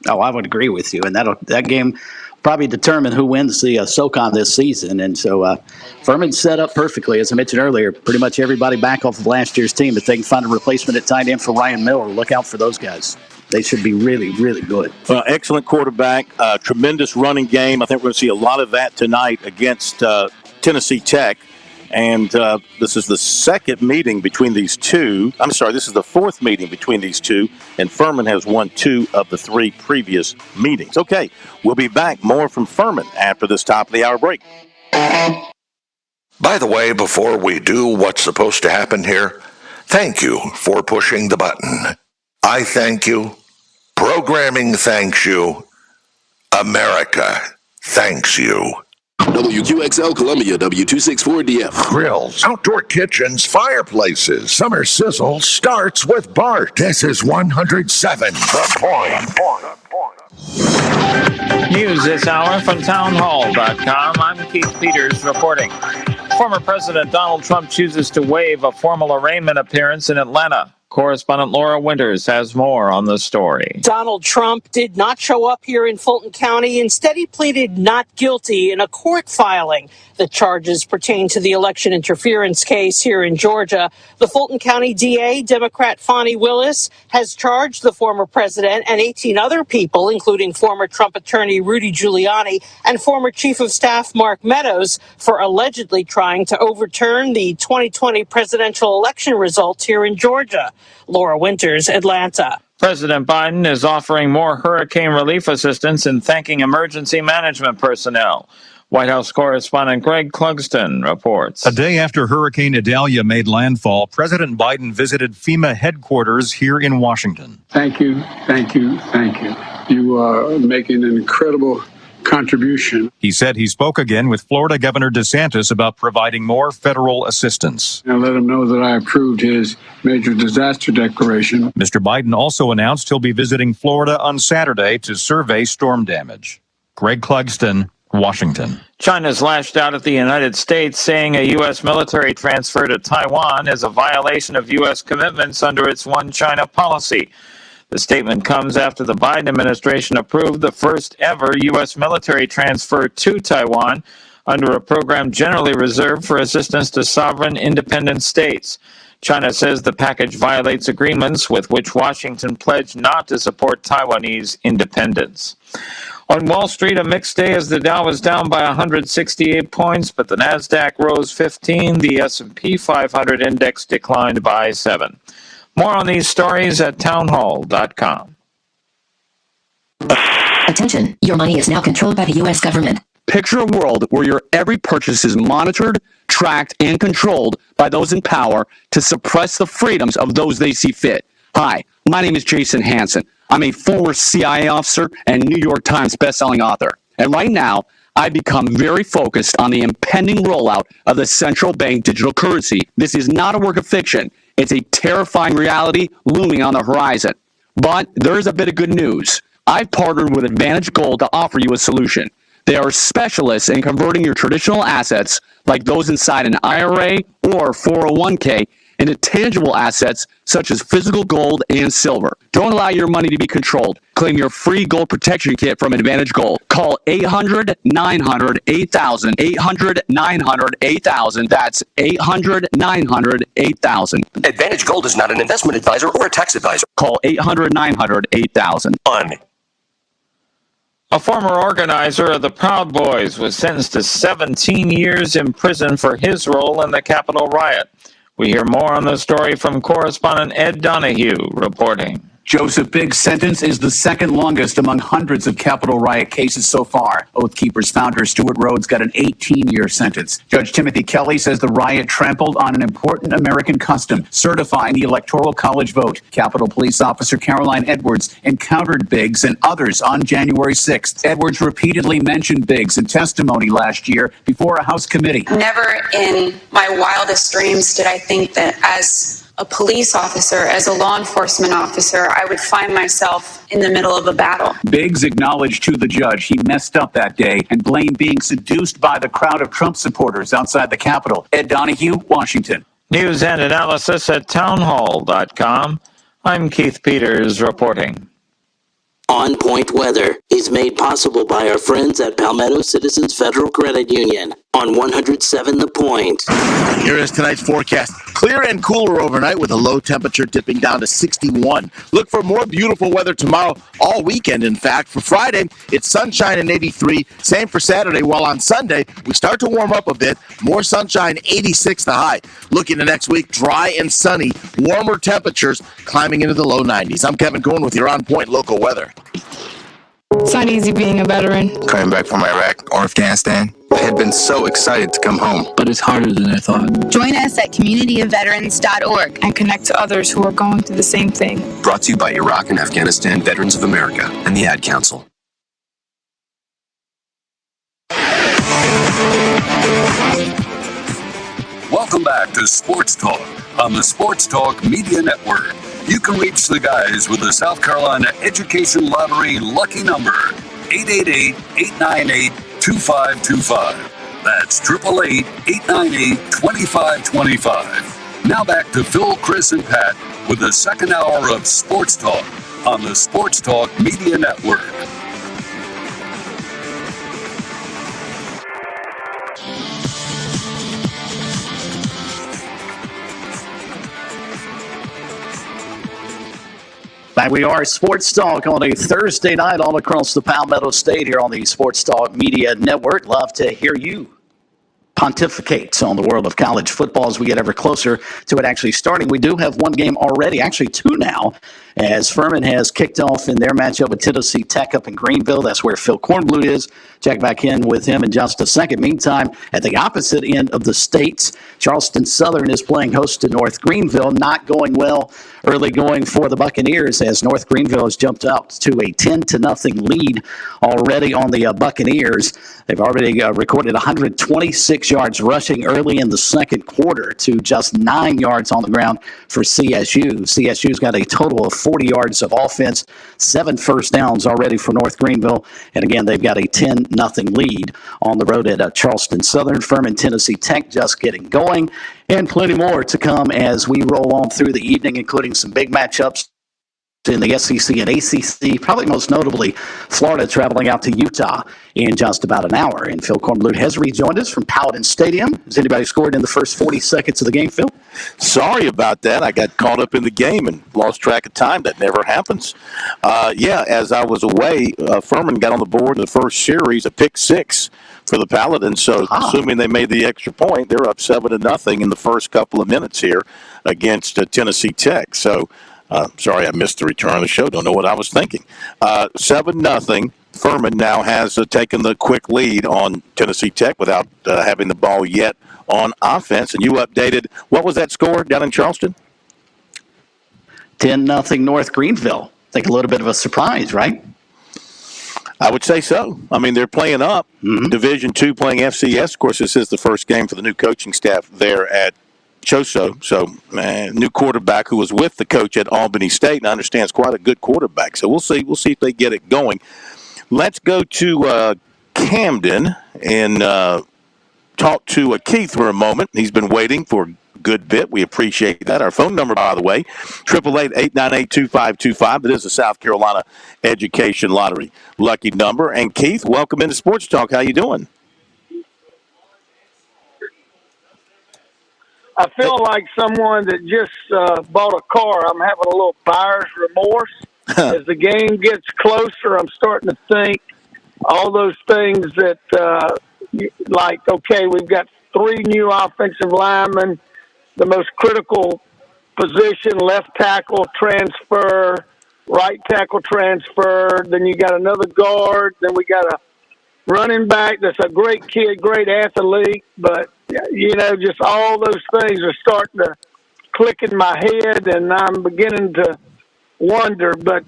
Oh, I would agree with you, and that game probably determine who wins the SoCon this season. And so Furman's set up perfectly, as I mentioned earlier. Pretty much everybody back off of last year's team. If they can find a replacement at tight end for Ryan Miller, look out for those guys. They should be really, really good. Well, excellent quarterback, tremendous running game. I think we're going to see a lot of that tonight against Tennessee Tech. And this is the second meeting between these two. I'm sorry, this is the fourth meeting between these two. And Furman has won 2 of the 3 previous meetings. Okay, we'll be back. More from Furman after this top of the hour break. By the way, before we do what's supposed to happen here, thank you for pushing the button. I thank you. Programming thanks you. America thanks you. WQXL Columbia, W264DF. Grills, outdoor kitchens, fireplaces. Summer sizzle starts with Bart. This is 107 The Point. News this hour from townhall.com. I'm Keith Peters reporting. Former President Donald Trump chooses to waive a formal arraignment appearance in Atlanta. Correspondent Laura Winters has more on the story. Donald Trump did not show up here in Fulton County. Instead, he pleaded not guilty in a court filing. The charges pertain to the election interference case here in Georgia. The Fulton County DA, Democrat Fonnie Willis, has charged the former president and 18 other people, including former Trump attorney Rudy Giuliani and former Chief of Staff Mark Meadows, for allegedly trying to overturn the 2020 presidential election results here in Georgia. Laura Winters, Atlanta. President Biden is offering more hurricane relief assistance and thanking emergency management personnel. White House correspondent Greg Clugston reports. A day after Hurricane Idalia made landfall, President Biden visited FEMA headquarters here in Washington. Thank you, thank you, thank you. You are making an incredible contribution. He said he spoke again with Florida Governor DeSantis about providing more federal assistance. I let him know that I approved his major disaster declaration. Mr. Biden also announced he'll be visiting Florida on Saturday to survey storm damage. Greg Clugston, Washington. China's lashed out at the United States, saying a U.S. military transfer to Taiwan is a violation of U.S. commitments under its One China policy. The statement comes after the Biden administration approved the first ever U.S. military transfer to Taiwan, under a program generally reserved for assistance to sovereign independent states. China says the package violates agreements with which Washington pledged not to support Taiwanese independence. On Wall Street, a mixed day as the Dow was down by 168 points, but the Nasdaq rose 15. The S&P 500 index declined by 7. More on these stories at townhall.com. Attention, your money is now controlled by the U.S. government. Picture a world where your every purchase is monitored, tracked, and controlled by those in power to suppress the freedoms of those they see fit. Hi, my name is Jason Hansen. I'm a former CIA officer and New York Times bestselling author. And right now, I've become very focused on the impending rollout of the central bank digital currency. This is not a work of fiction. It's a terrifying reality looming on the horizon. But there is a bit of good news. I've partnered with Advantage Gold to offer you a solution. They are specialists in converting your traditional assets, like those inside an IRA or 401k, into tangible assets such as physical gold and silver. Don't allow your money to be controlled. Claim your free gold protection kit from Advantage Gold. Call 800-900-8000, 800-900-8000. That's 800-900-8000. Advantage Gold is not an investment advisor or a tax advisor. Call 800-900-8000. A former organizer of the Proud Boys was sentenced to 17 years in prison for his role in the Capitol riot. We hear more on the story from correspondent Ed Donahue reporting. Joseph Bigg's sentence is the second longest among hundreds of Capitol riot cases so far. Oath Keepers founder Stuart Rhodes got an 18-year sentence. Judge Timothy Kelly says the riot trampled on an important American custom, certifying the Electoral College vote. Capitol Police Officer Caroline Edwards encountered Biggs and others on January 6th. Edwards repeatedly mentioned Biggs in testimony last year before a House committee. Never in my wildest dreams did I think that as a police officer, as a law enforcement officer, I would find myself in the middle of a battle. Biggs acknowledged to the judge he messed up that day and blamed being seduced by the crowd of Trump supporters outside the Capitol. Ed Donahue, Washington. News and analysis at townhall.com. I'm Keith Peters reporting. On Point Weather is made possible by our friends at Palmetto Citizens Federal Credit Union on 107 The Point. Here is tonight's forecast. Clear and cooler overnight with a low temperature dipping down to 61. Look for more beautiful weather tomorrow, all weekend, in fact. For Friday, it's sunshine and 83. Same for Saturday, while on Sunday, we start to warm up a bit. More sunshine, 86 the high. Looking to next week, dry and sunny. Warmer temperatures climbing into the low 90s. I'm Kevin Cohen with your On Point local weather. It's not easy being a veteran. Coming back from Iraq or Afghanistan, I had been so excited to come home. But it's harder than I thought. Join us at communityofveterans.org and connect to others who are going through the same thing. Brought to you by Iraq and Afghanistan Veterans of America and the Ad Council. Welcome back to Sports Talk on the Sports Talk Media Network. You can reach the guys with the South Carolina Education Lottery lucky number, 888-898-2525. That's 888-898-2525. Now back to Phil, Chris, and Pat with the second hour of Sports Talk on the Sports Talk Media Network. Back we are, Sports Talk on a Thursday night all across the Palmetto State here on the Sports Talk Media Network. Love to hear you pontificate on the world of college football as we get ever closer to it actually starting. We do have one game already, actually two now, as Furman has kicked off in their matchup with Tennessee Tech up in Greenville. That's where Phil Kornblut is. Check back in with him in just a second. Meantime, at the opposite end of the states, Charleston Southern is playing host to North Greenville. Not going well early going for the Buccaneers as North Greenville has jumped up to a 10-0 lead already on the Buccaneers. They've already recorded 126 yards rushing early in the second quarter to just 9 yards on the ground for CSU. CSU's got a total of 40 yards of offense, 7 first downs already for North Greenville. And again, they've got a 10-0 lead on the road at Charleston Southern. Furman, Tennessee Tech just getting going. And plenty more to come as we roll on through the evening, including some big matchups in the SEC and ACC, probably most notably Florida traveling out to Utah in just about an hour. And Phil Kornblut has rejoined us from Paladin Stadium. Has anybody scored in the first 40 seconds of the game, Phil? Sorry about that. I got caught up in the game and lost track of time. That never happens. As I was away, Furman got on the board in the first series, a pick 6 for the Paladins. So assuming they made the extra point, they're up 7-0 in the first couple of minutes here against Tennessee Tech. So sorry I missed the return of the show. Don't know what I was thinking. 7-0. Furman now has taken the quick lead on Tennessee Tech without having the ball yet on offense. And you updated, what was that score down in Charleston? 10-0 North Greenville. I think a little bit of a surprise, right? I would say so. I mean, they're playing up. Division II playing FCS. Of course, this is the first game for the new coaching staff there at Choso. So, new quarterback who was with the coach at Albany State and understands quite a good quarterback. So we'll see. We'll see if they get it going. Let's go to Camden and talk to Keith for a moment. He's been waiting for a good bit. We appreciate that. Our phone number, by the way, 888-898-2525. That is the South Carolina Education Lottery lucky number. And Keith, welcome into Sports Talk. How you doing? I feel like someone that just bought a car. I'm having a little buyer's remorse. As the game gets closer, I'm starting to think all those things that, okay, we've got 3 new offensive linemen, the most critical position, left tackle transfer, right tackle transfer, then you got another guard, then we got a running back that's a great kid, great athlete, but, just all those things are starting to click in my head, and I'm beginning to wonder, but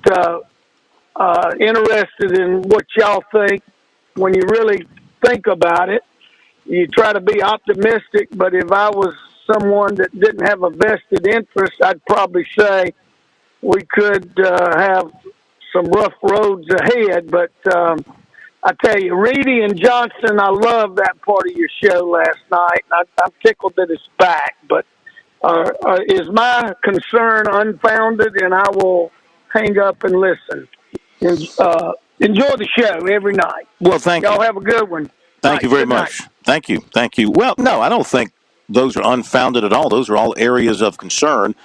interested in what y'all think when you really think about it. You try to be optimistic, but if I was someone that didn't have a vested interest, I'd probably say we could have some rough roads ahead. But I tell you, Reedy and Johnson, I love that part of your show last night. I'm tickled that it's back, but is my concern unfounded, and I will hang up and listen. Enjoy the show every night. Well, thank you. Y'all have a good one. Thank you very much. Thank you. Thank you. Well, no, I don't think those are unfounded at all. Those are all areas of concern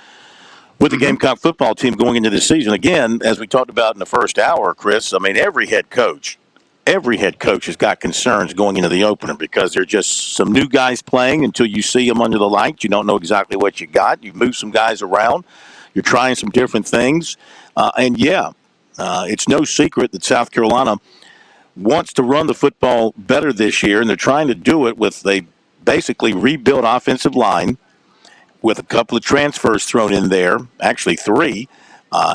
with the Gamecock football team going into this season. Again, as we talked about in the first hour, Chris, I mean, every head coach has got concerns going into the opener because they're just some new guys playing until you see them under the lights. You don't know exactly what you got. You move some guys around. You're trying some different things. It's no secret that South Carolina wants to run the football better this year, and they're trying to do it with a basically rebuilt offensive line with a couple of transfers thrown in there, actually 3,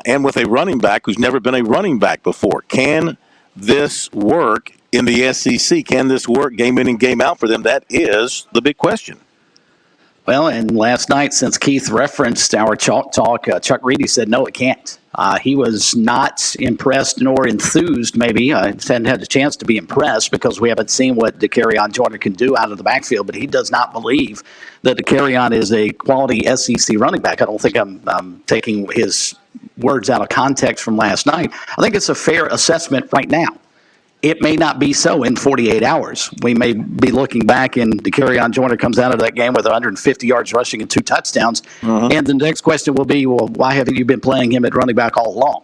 and with a running back who's never been a running back before. Can this work in the SEC? Can this work game in and game out for them? That is the big question. Well, and last night, since Keith referenced our Chalk Talk, Chuck Reedy said, no, it can't. He was not impressed nor enthused, maybe. Hadn't had a chance to be impressed because we haven't seen what DeCarrion Jordan can do out of the backfield, but he does not believe that DeCarrion is a quality SEC running back. I don't think I'm taking his words out of context from last night. I think it's a fair assessment right now. It may not be so in 48 hours. We may be looking back and DeCarrion Joyner comes out of that game with 150 yards rushing and 2 touchdowns. And the next question will be, well, why haven't you been playing him at running back all along?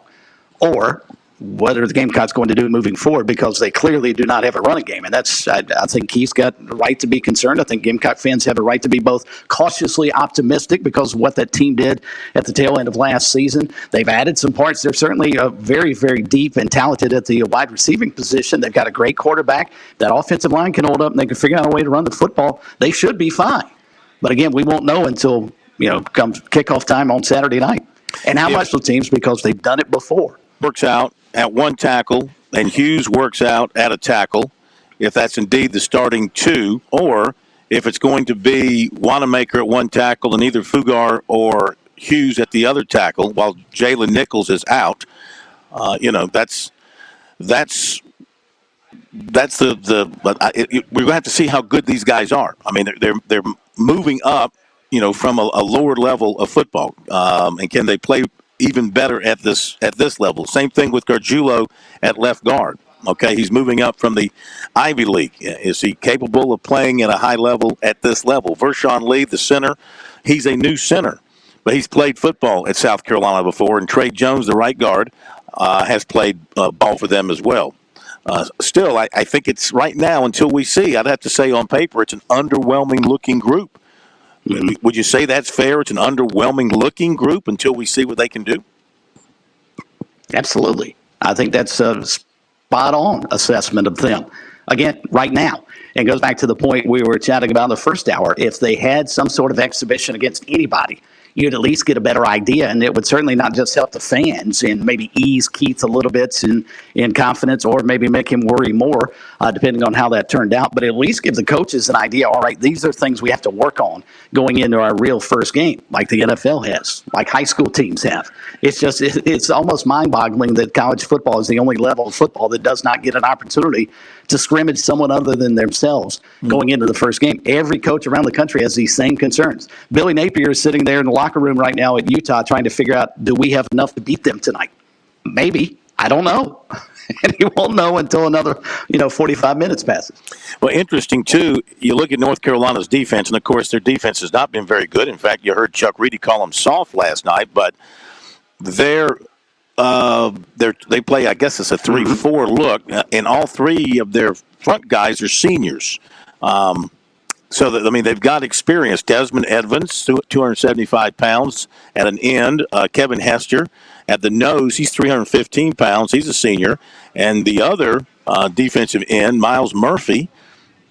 Or what are the Gamecocks going to do moving forward? Because they clearly do not have a running game. And that's, I think Keith's got the right to be concerned. I think Gamecock fans have a right to be both cautiously optimistic because of what that team did at the tail end of last season. They've added some parts. They're certainly very, very deep and talented at the wide receiving position. They've got a great quarterback. That offensive line can hold up and they can figure out a way to run the football. They should be fine. But again, we won't know until, comes kickoff time on Saturday night. And how much the teams, because they've done it before. Works out at one tackle, and Hughes works out at a tackle, if that's indeed the starting 2, or if it's going to be Wanamaker at one tackle and either Fugar or Hughes at the other tackle while Jalen Nichols is out. We're going to have to see how good these guys are. I mean, they're moving up, from a lower level of football, and can they play even better at this level. Same thing with Gargiulo at left guard. Okay, he's moving up from the Ivy League. Is he capable of playing at a high level at this level? Vershawn Lee, the center, he's a new center, but he's played football at South Carolina before. And Trey Jones, the right guard, has played ball for them as well. Still, I think it's right now until we see. I'd have to say on paper it's an underwhelming-looking group. Mm-hmm. Would you say that's fair? It's an underwhelming-looking group until we see what they can do? Absolutely. I think that's spot-on assessment of them. Again, right now. And it goes back to the point we were chatting about in the first hour. If they had some sort of exhibition against anybody, you'd at least get a better idea, and it would certainly not just help the fans and maybe ease Keith a little bit in confidence, or maybe make him worry more, depending on how that turned out. But at least give the coaches an idea, all right, these are things we have to work on going into our real first game, like the NFL has, like high school teams have. It's almost mind-boggling that college football is the only level of football that does not get an opportunity to scrimmage someone other than themselves going into the first game. Every coach around the country has these same concerns. Billy Napier is sitting there in the locker room right now at Utah trying to figure out, do we have enough to beat them tonight? Maybe. I don't know. And he won't know until another, 45 minutes passes. Well, interesting, too, you look at North Carolina's defense, and, of course, their defense has not been very good. In fact, you heard Chuck Reedy call them soft last night, but they play, I guess it's a 3-4 look, and all three of their front guys are seniors. They've got experience. Desmond Evans, 275 pounds at an end. Kevin Hester at the nose, he's 315 pounds. He's a senior. And the other defensive end, Miles Murphy,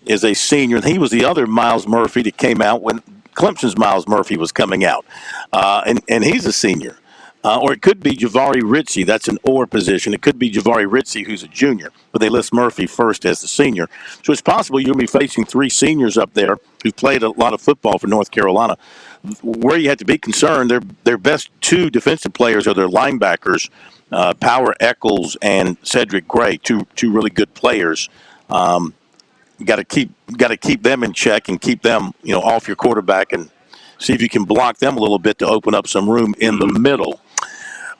is a senior. He was the other Miles Murphy that came out when Clemson's Miles Murphy was coming out. And he's a senior. Or it could be Javari Ritchie. That's an or position. It could be Javari Ritchie, who's a junior. But they list Murphy first as the senior. So it's possible you'll be facing three seniors up there who've played a lot of football for North Carolina. Where you have to be concerned, their best two defensive players are their linebackers, Power Eccles and Cedric Gray, two really good players. Got to keep them in check and keep them off your quarterback and see if you can block them a little bit to open up some room in the middle.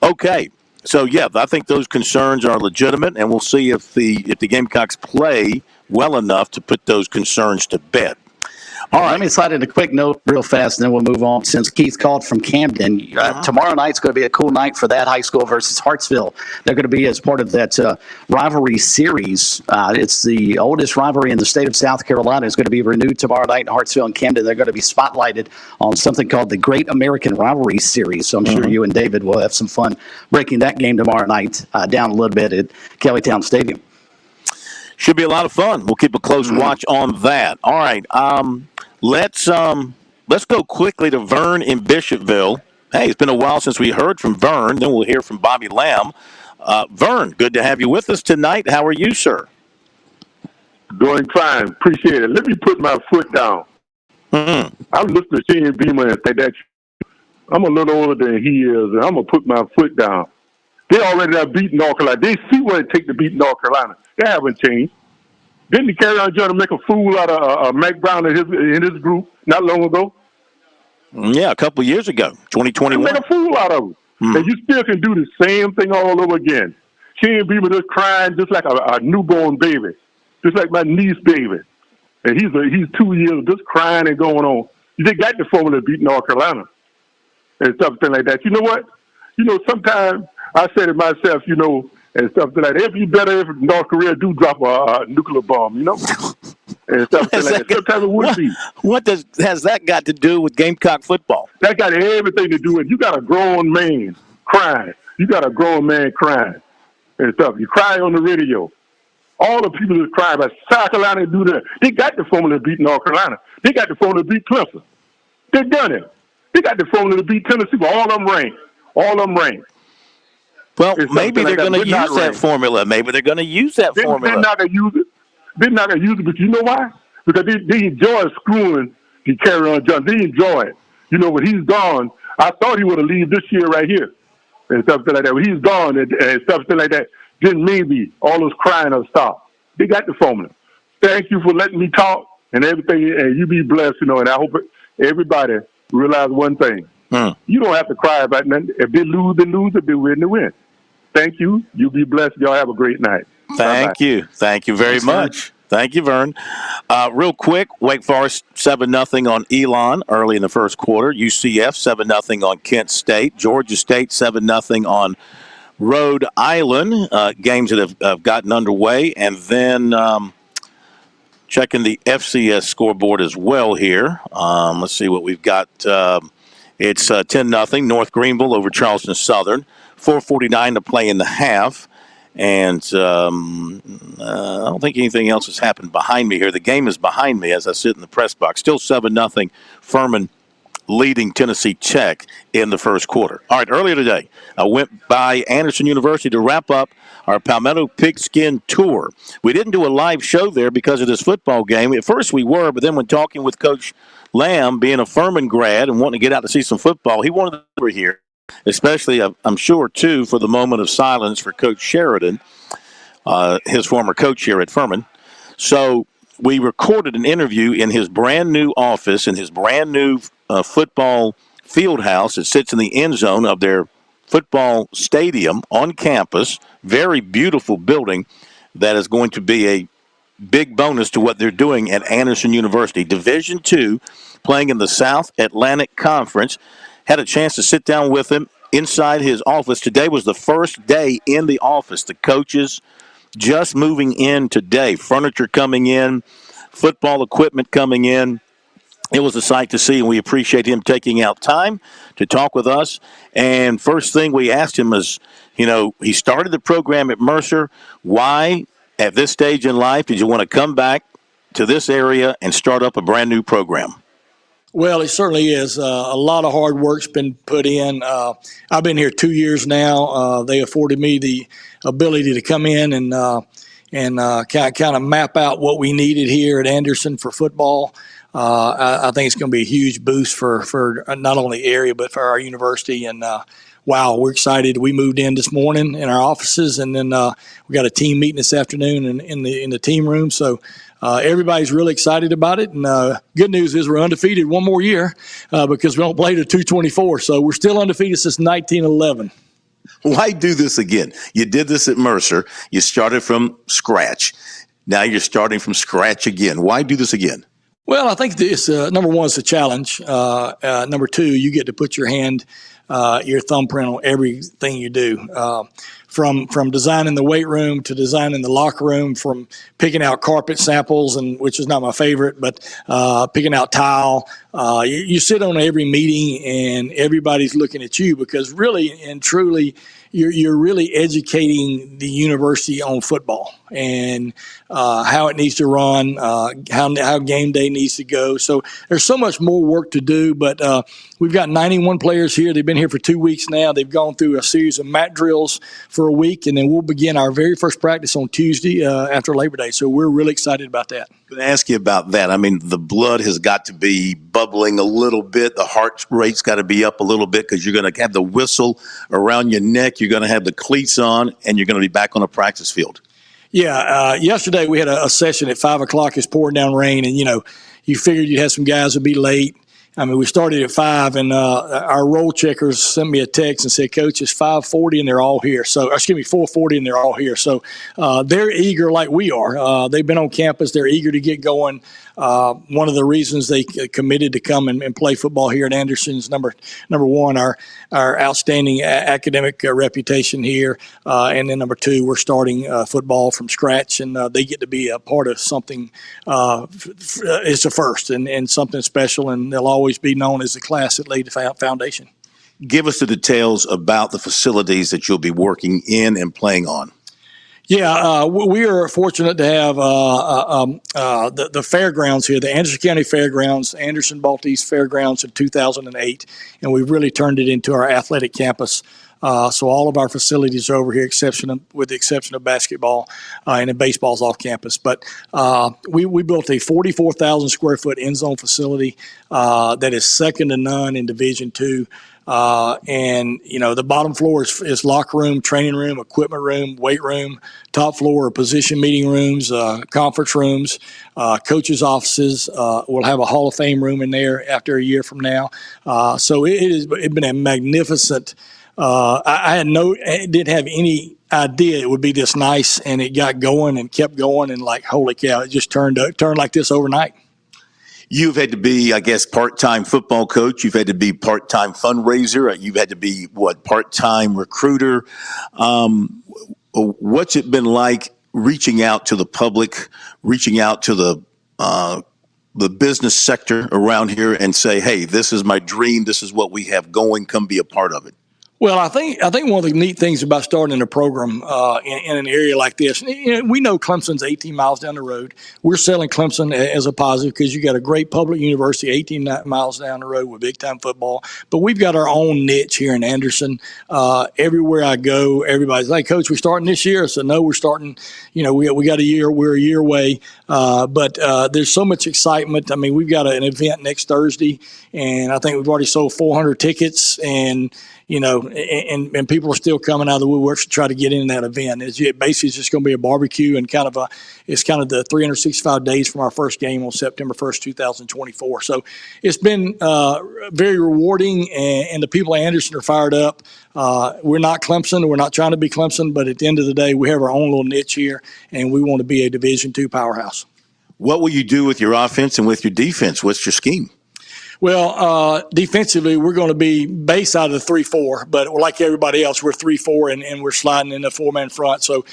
Okay, so yeah, I think those concerns are legitimate, and we'll see if the Gamecocks play well enough to put those concerns to bed. All right, let me slide in a quick note real fast, and then we'll move on. Since Keith called from Camden, tomorrow night's going to be a cool night for that high school versus Hartsville. They're going to be as part of that rivalry series. It's the oldest rivalry in the state of South Carolina. It's going to be renewed tomorrow night in Hartsville and Camden. They're going to be spotlighted on something called the Great American Rivalry Series. So I'm sure you and David will have some fun breaking that game tomorrow night down a little bit at Kellytown Stadium. Should be a lot of fun. We'll keep a close watch on that. All right. Let's go quickly to Vern in Bishopville. Hey, it's been a while since we heard from Vern. Then we'll hear from Bobby Lamb. Vern, good to have you with us tonight. How are you, sir? Doing fine. Appreciate it. Let me put my foot down. I was listening to Shane Beamer and say that I'm a little older than he is, and I'm going to put my foot down. They already have beaten North Carolina. They see what it takes to beat North Carolina. They haven't changed. Didn't he carry on trying to make a fool out of Mac Brown in his group not long ago? Yeah, a couple of years ago, 2021. Made a fool out of him. And you still can do the same thing all over again. Shane Beamer just crying just like a newborn baby, just like my niece baby. And he's 2 years just crying and going on. They got the formula to beat North Carolina and something like that. You know what? Sometimes I say to myself, and stuff like that. It'd be better if North Korea do drop a nuclear bomb, and stuff like that. Sometimes it would be. What has that got to do with Gamecock football? That got everything to do with it. You got a grown man crying. You got a grown man crying and stuff. You cry on the radio. All the people that cry about South Carolina do that. They got the formula to beat North Carolina. They got the formula to beat Clemson. They done it. They got the formula to beat Tennessee, but all of them ranked. Well, maybe they're going to use that formula. Maybe they're going to use that formula. They're not going to use it. They're not going to use it, but you know why? Because they enjoy screwing the Carry-On Johnson. They enjoy it. When he's gone, I thought he would have leave this year right here and something like that. When he's gone and something like that, then maybe all those crying will stop. They got the formula. Thank you for letting me talk and everything, and you be blessed, and I hope everybody realize one thing. You don't have to cry about nothing. If they lose, they lose. If they win, they win. Thank you. You be blessed. Y'all have a great night. Thank Bye-bye. you. Thank you very much. Thank you, Vern. Real quick, Wake Forest 7-0 on Elon early in the first quarter. UCF 7-0 on Kent State. Georgia State 7-0 on Rhode Island. Games that have gotten underway. And then checking the FCS scoreboard as well here. Let's see what we've got. It's 10-0 North Greenville over Charleston Southern. 4:49 to play in the half. And I don't think anything else has happened behind me here. The game is behind me as I sit in the press box. Still 7-0 Furman leading Tennessee Tech in the first quarter. All right, earlier today, I went by Anderson University to wrap up our Palmetto Pigskin Tour. We didn't do a live show there because of this football game. At first we were, but then when talking with Coach Lamb, being a Furman grad and wanting to get out to see some football, he wanted to be here. Especially, I'm sure, too, for the moment of silence for Coach Sheridan, his former coach here at Furman. So we recorded an interview in his brand-new office, in his brand-new football field house that sits in the end zone of their football stadium on campus. Very beautiful building that is going to be a big bonus to what they're doing at Anderson University. Division II, playing in the South Atlantic Conference. Had a chance to sit down with him inside his office. Today was the first day in the office. The coaches just moving in today. Furniture coming in, football equipment coming in. It was a sight to see, and we appreciate him taking out time to talk with us. And first thing we asked him is, he started the program at Mercer. Why, at this stage in life, did you want to come back to this area and start up a brand new program? Well, it certainly is. A lot of hard work's been put in. I've been here 2 years now. They afforded me the ability to come in and kind of map out what we needed here at Anderson for football. I think it's going to be a huge boost for not only the area but for our university. And wow, we're excited. We moved in this morning in our offices, and then we got a team meeting this afternoon in the team room. So. Everybody's really excited about it, and good news is we're undefeated one more year because we don't play to 224, so we're still undefeated since 1911. Why do this again? You did this at Mercer. You started from scratch. Now you're starting from scratch again. Why do this again? Well, I think this number one, it's a challenge. Number two, you get to put your thumbprint on everything you do. From designing the weight room to designing the locker room, from picking out carpet samples, and which is not my favorite, but picking out tile. You sit on every meeting and everybody's looking at you because really and truly you're really educating the university on football and how it needs to run, how game day needs to go. So there's so much more work to do, but we've got 91 players here. They've been here for 2 weeks now. They've gone through a series of mat drills for a week, and then we'll begin our very first practice on Tuesday after Labor Day. So we're really excited about that. I'm going to ask you about that. I mean, the blood has got to be bubbling a little bit. The heart rate's got to be up a little bit because you're going to have the whistle around your neck. You're going to have the cleats on, and you're going to be back on a practice field. Yeah. Yesterday we had a session at 5 o'clock. It's pouring down rain, and, you figured you'd have some guys who'd be late. I mean, we started at 5, and our roll checkers sent me a text and said, Coach, it's 5:40 and they're all here. So, 4:40 and they're all here. So they're eager like we are. They've been on campus. They're eager to get going. One of the reasons they committed to come and play football here at Anderson is number one, our outstanding academic reputation here, and then number two, we're starting football from scratch, and they get to be a part of something. It's a first and something special, and they'll always be known as the class that laid the foundation. Give us the details about the facilities that you'll be working in and playing on. Yeah, we are fortunate to have the fairgrounds here, the Anderson County Fairgrounds. Anderson bought these fairgrounds in 2008, and we've really turned it into our athletic campus. So all of our facilities are over here, with the exception of basketball, and then baseball's off campus. But we built a 44,000 square foot end zone facility that is second to none in Division II. And the bottom floor is locker room, training room, equipment room, weight room. Top floor are position meeting rooms, conference rooms, coaches' offices. We'll have a Hall of Fame room in there after a year from now. So it's been a magnificent. I didn't have any idea it would be this nice, and it got going and kept going, and like, holy cow, it just turned like this overnight. You've had to be, I guess, part-time football coach. You've had to be part-time fundraiser. You've had to be, part-time recruiter. What's it been like reaching out to the public, reaching out to the business sector around here and say, hey, this is my dream. This is what we have going. Come be a part of it. Well, I think one of the neat things about starting a program in an area like this, we know Clemson's 18 miles down the road. We're selling Clemson as a positive because you got a great public university 18 miles down the road with big-time football. But we've got our own niche here in Anderson. Everywhere I go, everybody's like, Coach, we're starting this year. I said, no, we're starting, we got a year. We're a year away. But there's so much excitement. I mean, we've got an event next Thursday, and I think we've already sold 400 tickets, and and people are still coming out of the woodworks to try to get in that event. It's just going to be a barbecue and it's kind of the 365 days from our first game on September 1st, 2024. So it's been very rewarding, and the people at Anderson are fired up. We're not Clemson. We're not trying to be Clemson, but at the end of the day, we have our own little niche here, and we want to be a Division II powerhouse. What will you do with your offense and with your defense? What's your scheme? Well, defensively, we're going to be base out of the 3-4, but like everybody else, we're 3-4, and we're sliding in the four-man front. So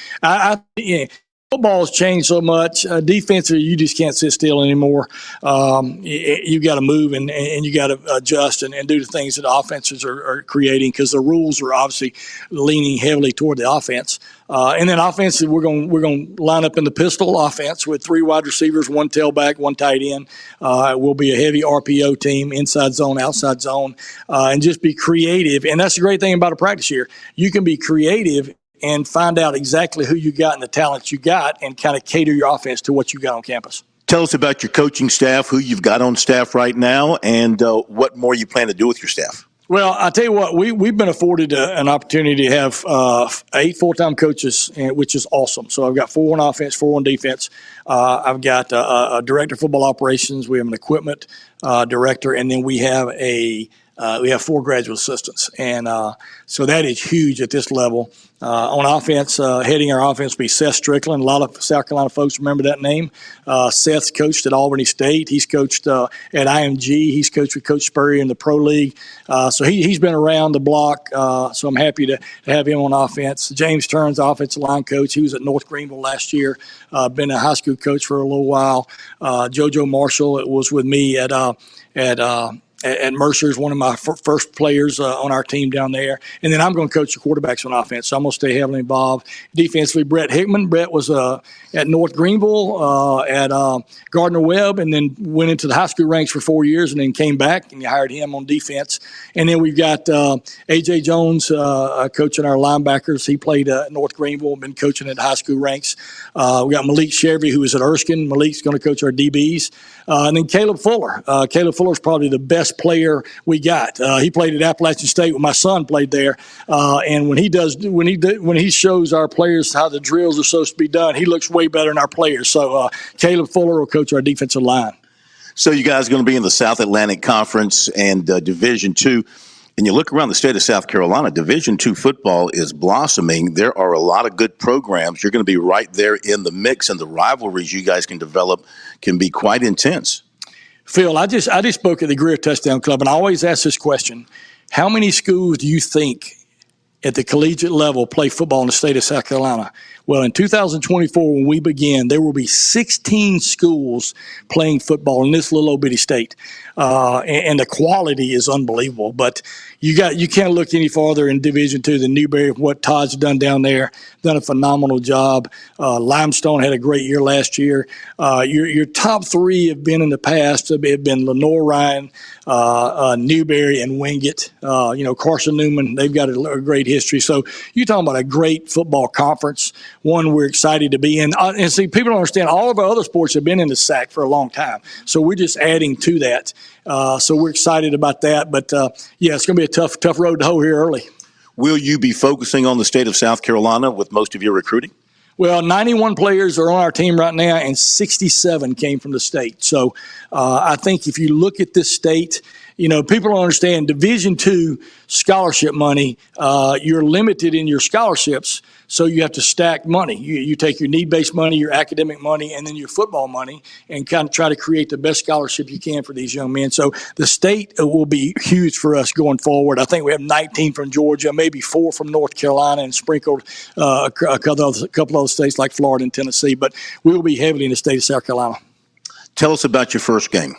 football has changed so much. Defensively, you just can't sit still anymore. You got to move and you got to adjust and do the things that the offenses are creating, because the rules are obviously leaning heavily toward the offense. And then offensively, we're going to line up in the pistol offense with 3 wide receivers, 1 tailback, 1 tight end. We'll be a heavy RPO team, inside zone, outside zone, and just be creative. And that's the great thing about a practice year. You can be creative and find out exactly who you got and the talents you got, and kind of cater your offense to what you got on campus. Tell us about your coaching staff, who you've got on staff right now, and what more you plan to do with your staff. Well, I tell you what, we've been afforded an opportunity to have 8 full-time coaches, which is awesome. So I've got 4 on offense, 4 on defense. I've got a director of football operations. We have an equipment director, and then we have 4 graduate assistants. And so that is huge at this level. On offense, heading our offense will be Seth Strickland. A lot of South Carolina folks remember that name. Seth's coached at Albany State. He's coached at IMG. He's coached with Coach Spurrier in the Pro League. So he's been around the block. So I'm happy to have him on offense. James Turns, offensive line coach. He was at North Greenville last year. Been a high school coach for a little while. JoJo Marshall was with me at Mercer, is one of my first players on our team down there. And then I'm going to coach the quarterbacks on offense, so I'm going to stay heavily involved. Defensively, Brett Hickman. Brett was at North Greenville, at Gardner-Webb, and then went into the high school ranks for 4 years and then came back, and you hired him on defense. And then we've got A.J. Jones coaching our linebackers. He played at North Greenville, been coaching at high school ranks. We got Malik Chevy, who was at Erskine. Malik's going to coach our DBs. And then Caleb Fuller. Caleb Fuller's probably the best player we got. He played at Appalachian State when my son played there. And when he shows our players how the drills are supposed to be done, he looks way better than our players. So Caleb Fuller will coach our defensive line. So you guys are going to be in the South Atlantic Conference and Division II. And you look around the state of South Carolina, Division II football is blossoming. There are a lot of good programs. You're going to be right there in the mix, and the rivalries you guys can develop can be quite intense. Phil, I just spoke at the Greer Touchdown Club, and I always ask this question: how many schools do you think at the collegiate level play football in the state of South Carolina? Well, in 2024, when we begin, there will be 16 schools playing football in this little old bitty state. And the quality is unbelievable. But you can't look any farther in Division II than Newberry. What Todd's done down there, done a phenomenal job. Limestone had a great year last year. Your top three have been in the past. Have been Lenore Ryan, Newberry, and Wingate. Carson Newman, they've got a great history. So you're talking about a great football conference, one we're excited to be in. And see, people don't understand, all of our other sports have been in the SAC for a long time. So we're just adding to that. So we're excited about that. But, it's going to be a tough road to hoe here early. Will you be focusing on the state of South Carolina with most of your recruiting? Well, 91 players are on our team right now, and 67 came from the state. So I think if you look at this state, people don't understand Division II scholarship money. You're limited in your scholarships, so you have to stack money. You take your need-based money, your academic money, and then your football money, and kind of try to create the best scholarship you can for these young men. So the state will be huge for us going forward. I think we have 19 from Georgia, maybe 4 from North Carolina, and sprinkled a couple other states like Florida and Tennessee. But we will be heavily in the state of South Carolina. Tell us about your first game.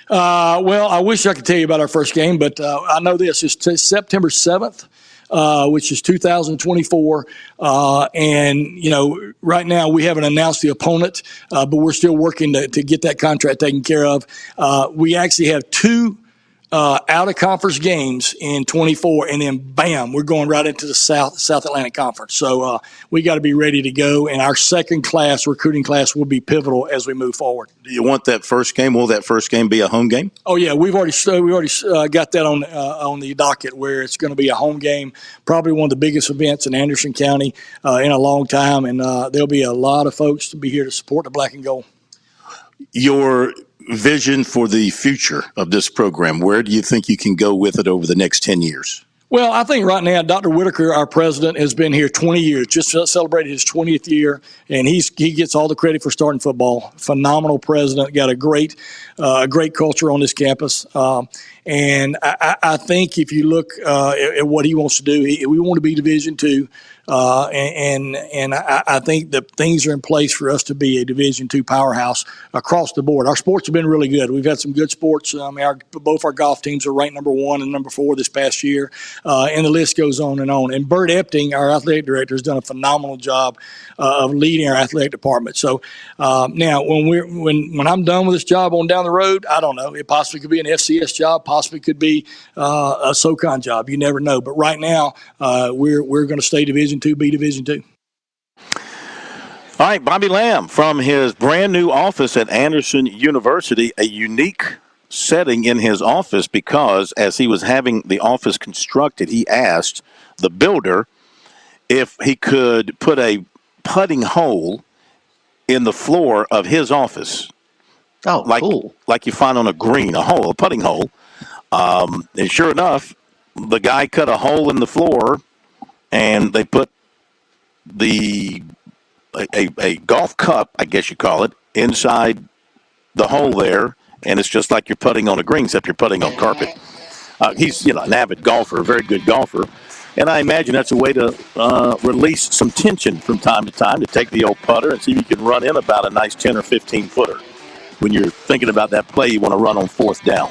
Well, I wish I could tell you about our first game, but I know this. It's September 7th, which is 2024. And, right now we haven't announced the opponent, but we're still working to get that contract taken care of. We actually have 2 out-of-conference games in 24, and then, bam, we're going right into the South Atlantic Conference. So we got to be ready to go, and our second recruiting class, will be pivotal as we move forward. Do you want that first game? Will that first game be a home game? Oh, yeah. We've already got that on the docket, where it's going to be a home game, probably one of the biggest events in Anderson County in a long time, and there'll be a lot of folks to be here to support the Black and Gold. Your vision for the future of this program, where do you think you can go with it over the next 10 years? Well, I think right now, Dr. Whitaker, our president, has been here 20 years, just celebrated his 20th year, and he gets all the credit for starting football. Phenomenal president, got a great culture on this campus. And I think if you look at what he wants to do, we want to be Division II. And I think that things are in place for us to be a Division II powerhouse across the board. Our sports have been really good. We've had some good sports. Both our golf teams are ranked number 1 and number 4 this past year, and the list goes on and on. And Bert Epting, our athletic director, has done a phenomenal job of leading our athletic department. So now, when I'm done with this job on down the road, I don't know. It possibly could be an FCS job, possibly could be a SoCon job. You never know. But right now, we're going to stay Division II, be Division II. All right, Bobby Lamb from his brand new office at Anderson University, a unique setting in his office because as he was having the office constructed, he asked the builder if he could put a putting hole in the floor of his office. Oh, cool. Like you find on a green, a putting hole. And sure enough, the guy cut a hole in the floor, and they put a golf cup, I guess you call it, inside the hole there, and it's just like you're putting on a green, except you're putting on carpet. He's an avid golfer, a very good golfer, and I imagine that's a way to release some tension from time to time, to take the old putter and see if you can run in about a nice 10 or 15 footer. When you're thinking about that play, you want to run on 4th down.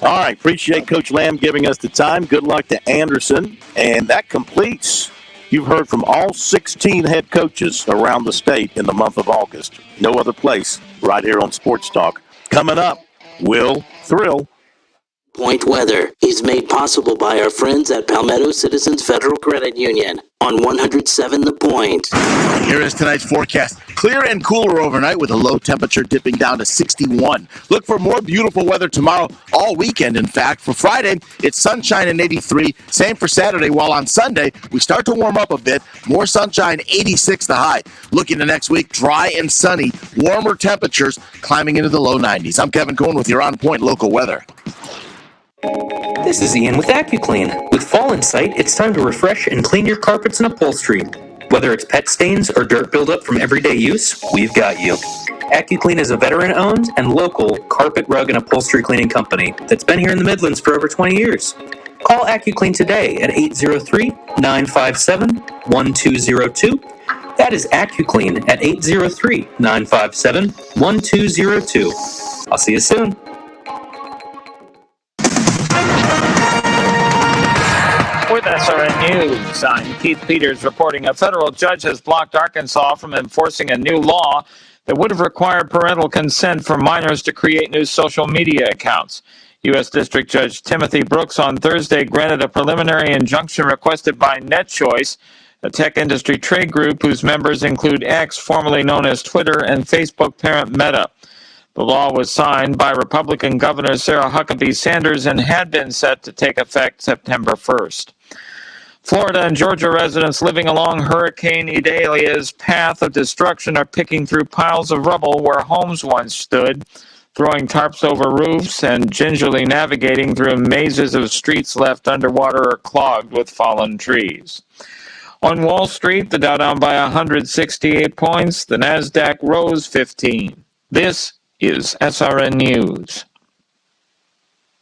All right, appreciate Coach Lamb giving us the time. Good luck to Anderson, and that completes. You've heard from all 16 head coaches around the state in the month of August. No other place, right here on Sports Talk. Coming up, Will Thrill. Point weather is made possible by our friends at Palmetto Citizens Federal Credit Union on 107 The Point. Here is tonight's forecast. Clear and cooler overnight with a low temperature dipping down to 61. Look for more beautiful weather tomorrow, all weekend, in fact. For Friday, it's sunshine and 83. Same for Saturday, while on Sunday, we start to warm up a bit. More sunshine, 86 the high. Looking to next week, dry and sunny. Warmer temperatures climbing into the low 90s. I'm Kevin Cohen with your On Point local weather. This is Ian with AccuClean. With fall in sight, it's time to refresh and clean your carpets and upholstery. Whether it's pet stains or dirt buildup from everyday use, we've got you. AccuClean is a veteran-owned and local carpet, rug, and upholstery cleaning company that's been here in the Midlands for over 20 years. Call AccuClean today at 803-957-1202 That is AccuClean at 803-957-1202. I'll see you soon. With SRN News, I'm Keith Peters reporting a federal judge has blocked Arkansas from enforcing a new law that would have required parental consent for minors to create new social media accounts. U.S. District Judge Timothy Brooks on Thursday granted a preliminary injunction requested by NetChoice, a tech industry trade group whose members include X, formerly known as Twitter, and Facebook parent Meta. The law was signed by Republican Governor Sarah Huckabee Sanders and had been set to take effect September 1st. Florida and Georgia residents living along Hurricane Idalia's path of destruction are picking through piles of rubble where homes once stood, throwing tarps over roofs, and gingerly navigating through mazes of streets left underwater or clogged with fallen trees. On Wall Street, the Dow down by 168 points, the NASDAQ rose 15. This is SRN News.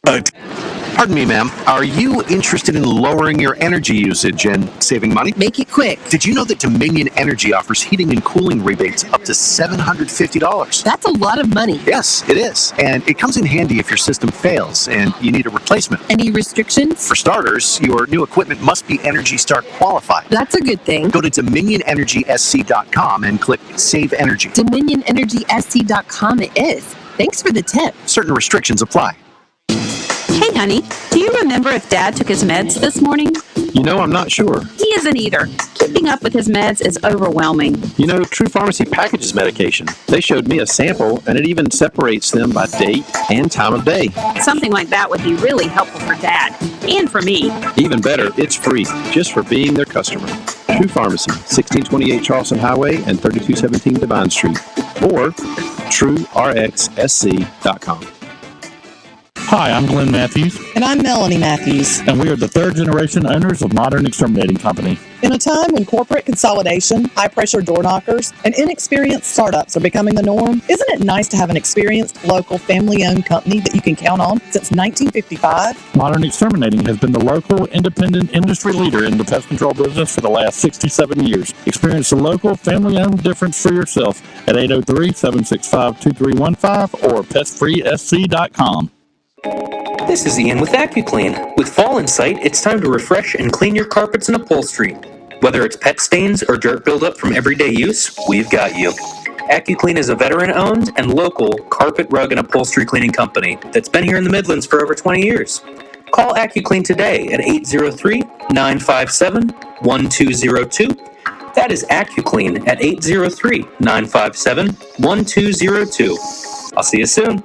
Pardon me, ma'am. Are you interested in lowering your energy usage and saving money? Make it quick. Did you know that Dominion Energy offers heating and cooling rebates up to $750? That's a lot of money. Yes, it is. And it comes in handy if your system fails and you need a replacement. Any restrictions? For starters, your new equipment must be Energy Star qualified. That's a good thing. Go to DominionEnergySC.com and click Save Energy. DominionEnergySC.com it is. Thanks for the tip. Certain restrictions apply. Hey, honey, do you remember if Dad took his meds this morning? You know, I'm not sure. He isn't either. Keeping up with his meds is overwhelming. You know, True Pharmacy packages medication. They showed me a sample, and it even separates them by date and time of day. Something like that would be really helpful for Dad and for me. Even better, it's free, just for being their customer. True Pharmacy, 1628 Charleston Highway and 3217 Devine Street, or TrueRxSC.com. Hi, I'm Glenn Matthews. And I'm Melanie Matthews. And we are the third generation owners of Modern Exterminating Company. In a time when corporate consolidation, high-pressure door knockers, and inexperienced startups are becoming the norm, isn't it nice to have an experienced, local, family-owned company that you can count on since 1955? Modern Exterminating has been the local, independent industry leader in the pest control business for the last 67 years. Experience the local, family-owned difference for yourself at 803-765-2315 or pestfreesc.com. This is Ian with AccuClean. With fall in sight, it's time to refresh and clean your carpets and upholstery. Whether it's pet stains or dirt buildup from everyday use, we've got you. AccuClean is a veteran-owned and local carpet, rug, and upholstery cleaning company that's been here in the Midlands for over 20 years. Call AccuClean today at 803-957-1202. That is AccuClean at 803-957-1202. I'll see you soon.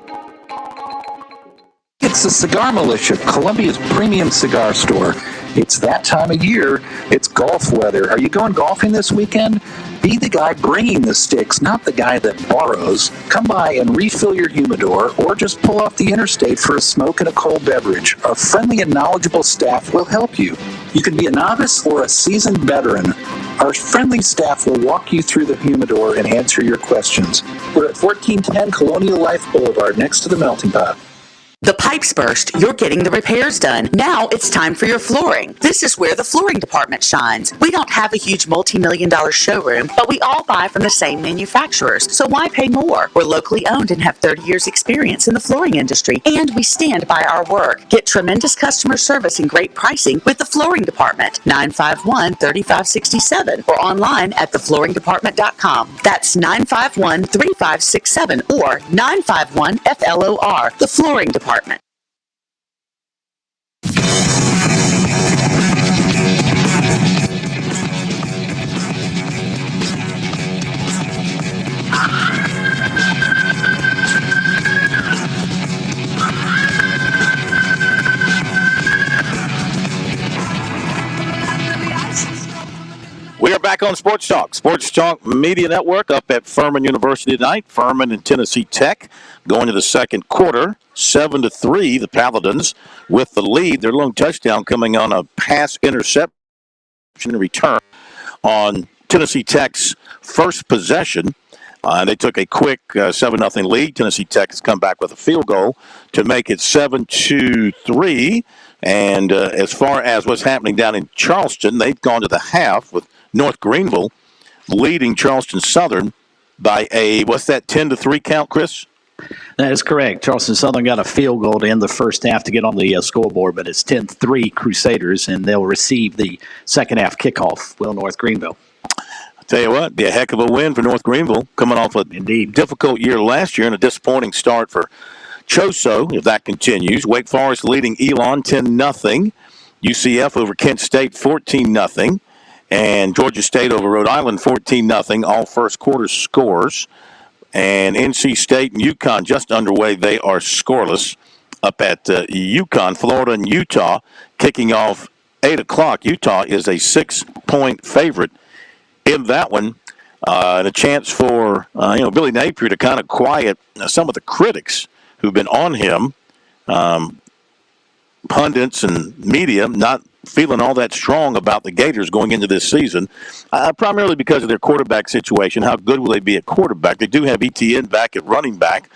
It's the Cigar Militia, Columbia's premium cigar store. It's that time of year. It's golf weather. Are you going golfing this weekend? Be the guy bringing the sticks, not the guy that borrows. Come by and refill your humidor or just pull off the interstate for a smoke and a cold beverage. Our friendly and knowledgeable staff will help you. You can be a novice or a seasoned veteran. Our friendly staff will walk you through the humidor and answer your questions. We're at 1410 Colonial Life Boulevard next to the Melting Pot. The pipes burst, you're getting the repairs done. Now it's time for your flooring. This is where the flooring department shines. We don't have a huge multi-million-dollar showroom, but we all buy from the same manufacturers. So why pay more? We're locally owned and have 30 years experience in the flooring industry, and we stand by our work. Get tremendous customer service and great pricing with the flooring department, 951-3567, or online at theflooringdepartment.com. That's 951-3567 or 951-FLOR, the flooring department. We are back on Sports Talk. Sports Talk Media Network up at Furman University tonight. Furman and Tennessee Tech going to the second quarter. 7-3, the Paladins with the lead. Their lone touchdown coming on a pass interception return on Tennessee Tech's first possession. They took a quick 7-0 lead. Tennessee Tech has come back with a field goal to make it 7-3. And as far as what's happening down in Charleston, they've gone to the half with North Greenville leading Charleston Southern by a, what's that, 10-3 count, Chris? That is correct. Charleston Southern got a field goal to end the first half to get on the scoreboard, but it's 10-3 Crusaders, and they'll receive the second half kickoff, North Greenville. I'll tell you what, be a heck of a win for North Greenville, coming off a difficult year last year and a disappointing start for Choso, if that continues. Wake Forest leading Elon 10-0. UCF over Kent State 14-0. And Georgia State over Rhode Island 14-0. All first quarter scores. And NC State and UConn just underway. They are scoreless up at UConn. Florida and Utah kicking off 8 o'clock. Utah is a 6-point favorite in that one. And a chance for Billy Napier to kind of quiet some of the critics who've been on him. Pundits and media not feeling all that strong about the Gators going into this season, primarily because of their quarterback situation. How good will they be at quarterback? They do have ETN back at running back,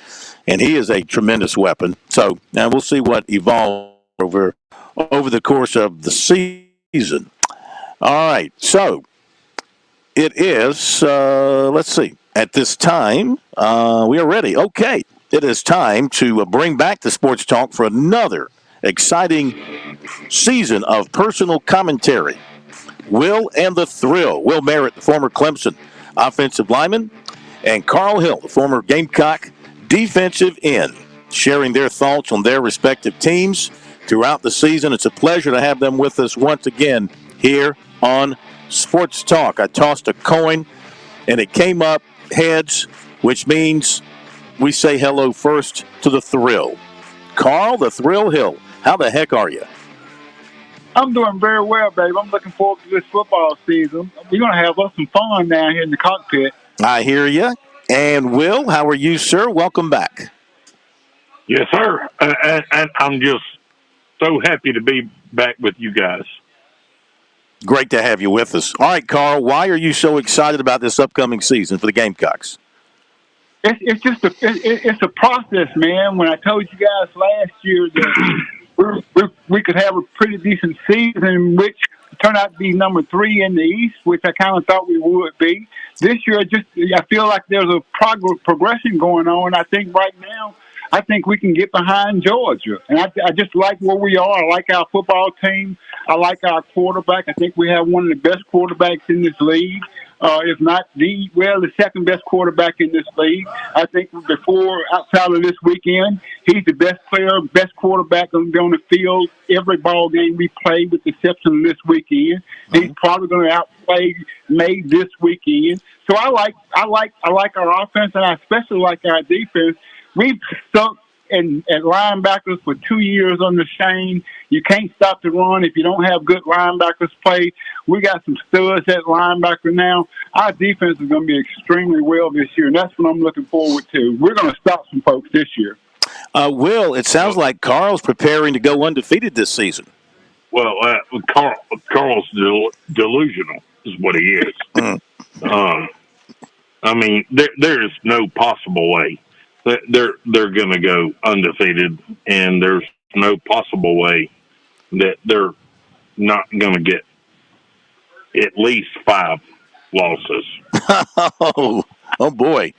and he is a tremendous weapon. So now we'll see what evolves over the course of the season. All right, so it is, let's see, at this time, we are ready. Okay, it is time to bring back the Sports Talk for another exciting season of personal commentary. Will and the Thrill. Will Merritt, the former Clemson offensive lineman, and Carl Hill, the former Gamecock defensive end, sharing their thoughts on their respective teams throughout the season. It's a pleasure to have them with us once again here on Sports Talk. I tossed a coin, and it came up heads, which means we say hello first to the Thrill. Carl, the Thrill Hill, how the heck are you? I'm doing very well, babe. I'm looking forward to this football season. We're going to have some fun down here in the cockpit. I hear you. And Will, how are you, sir? Welcome back. Yes, sir. And I'm just so happy to be back with you guys. Great to have you with us. All right, Carl, why are you so excited about this upcoming season for the Gamecocks? It's just a process, man. When I told you guys last year that we could have a pretty decent season, which turned out to be number 3 in the East, which I kind of thought we would be. This year, I feel like there's a progression going on. I think right now, I think we can get behind Georgia. And I just like where we are. I like our football team. I like our quarterback. I think we have one of the best quarterbacks in this league. If not the second best quarterback in this league. I think outside of this weekend, he's the best player, best quarterback on the field every ball game we play, with the exception of this weekend. He's probably going to outplay May this weekend. So I like our offense, and I especially like our defense. We've stuck at linebackers for 2 years under Shane. You can't stop the run if you don't have good linebackers play. We got some studs at linebacker now. Our defense is going to be extremely well this year, and that's what I'm looking forward to. We're going to stop some folks this year. Will, it sounds like Carl's preparing to go undefeated this season. Well, Carl's delusional is what he is. I mean, there is no possible way they're going to go undefeated, and there's no possible way that they're not going to get at least 5 losses. Oh boy.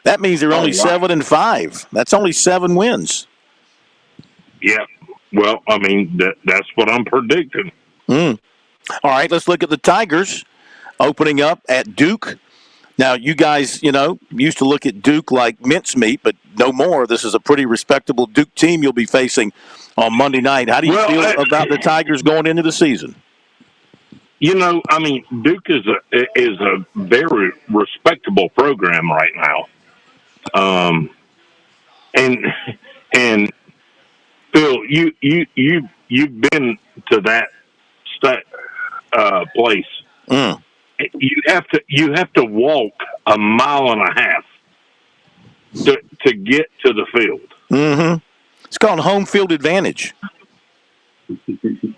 That means they're only 7-5. That's only 7 wins. Yeah. Well, I mean, that's what I'm predicting. All right, let's look at the Tigers opening up at Duke. Now, you guys, used to look at Duke like mincemeat, but no more. This is a pretty respectable Duke team you'll be facing on Monday night. How do you feel about the Tigers going into the season? I mean, Duke is a very respectable program right now. And Phil, you've been to that place. You have to walk 1.5 miles to get to the field. Mm-hmm. It's called home field advantage.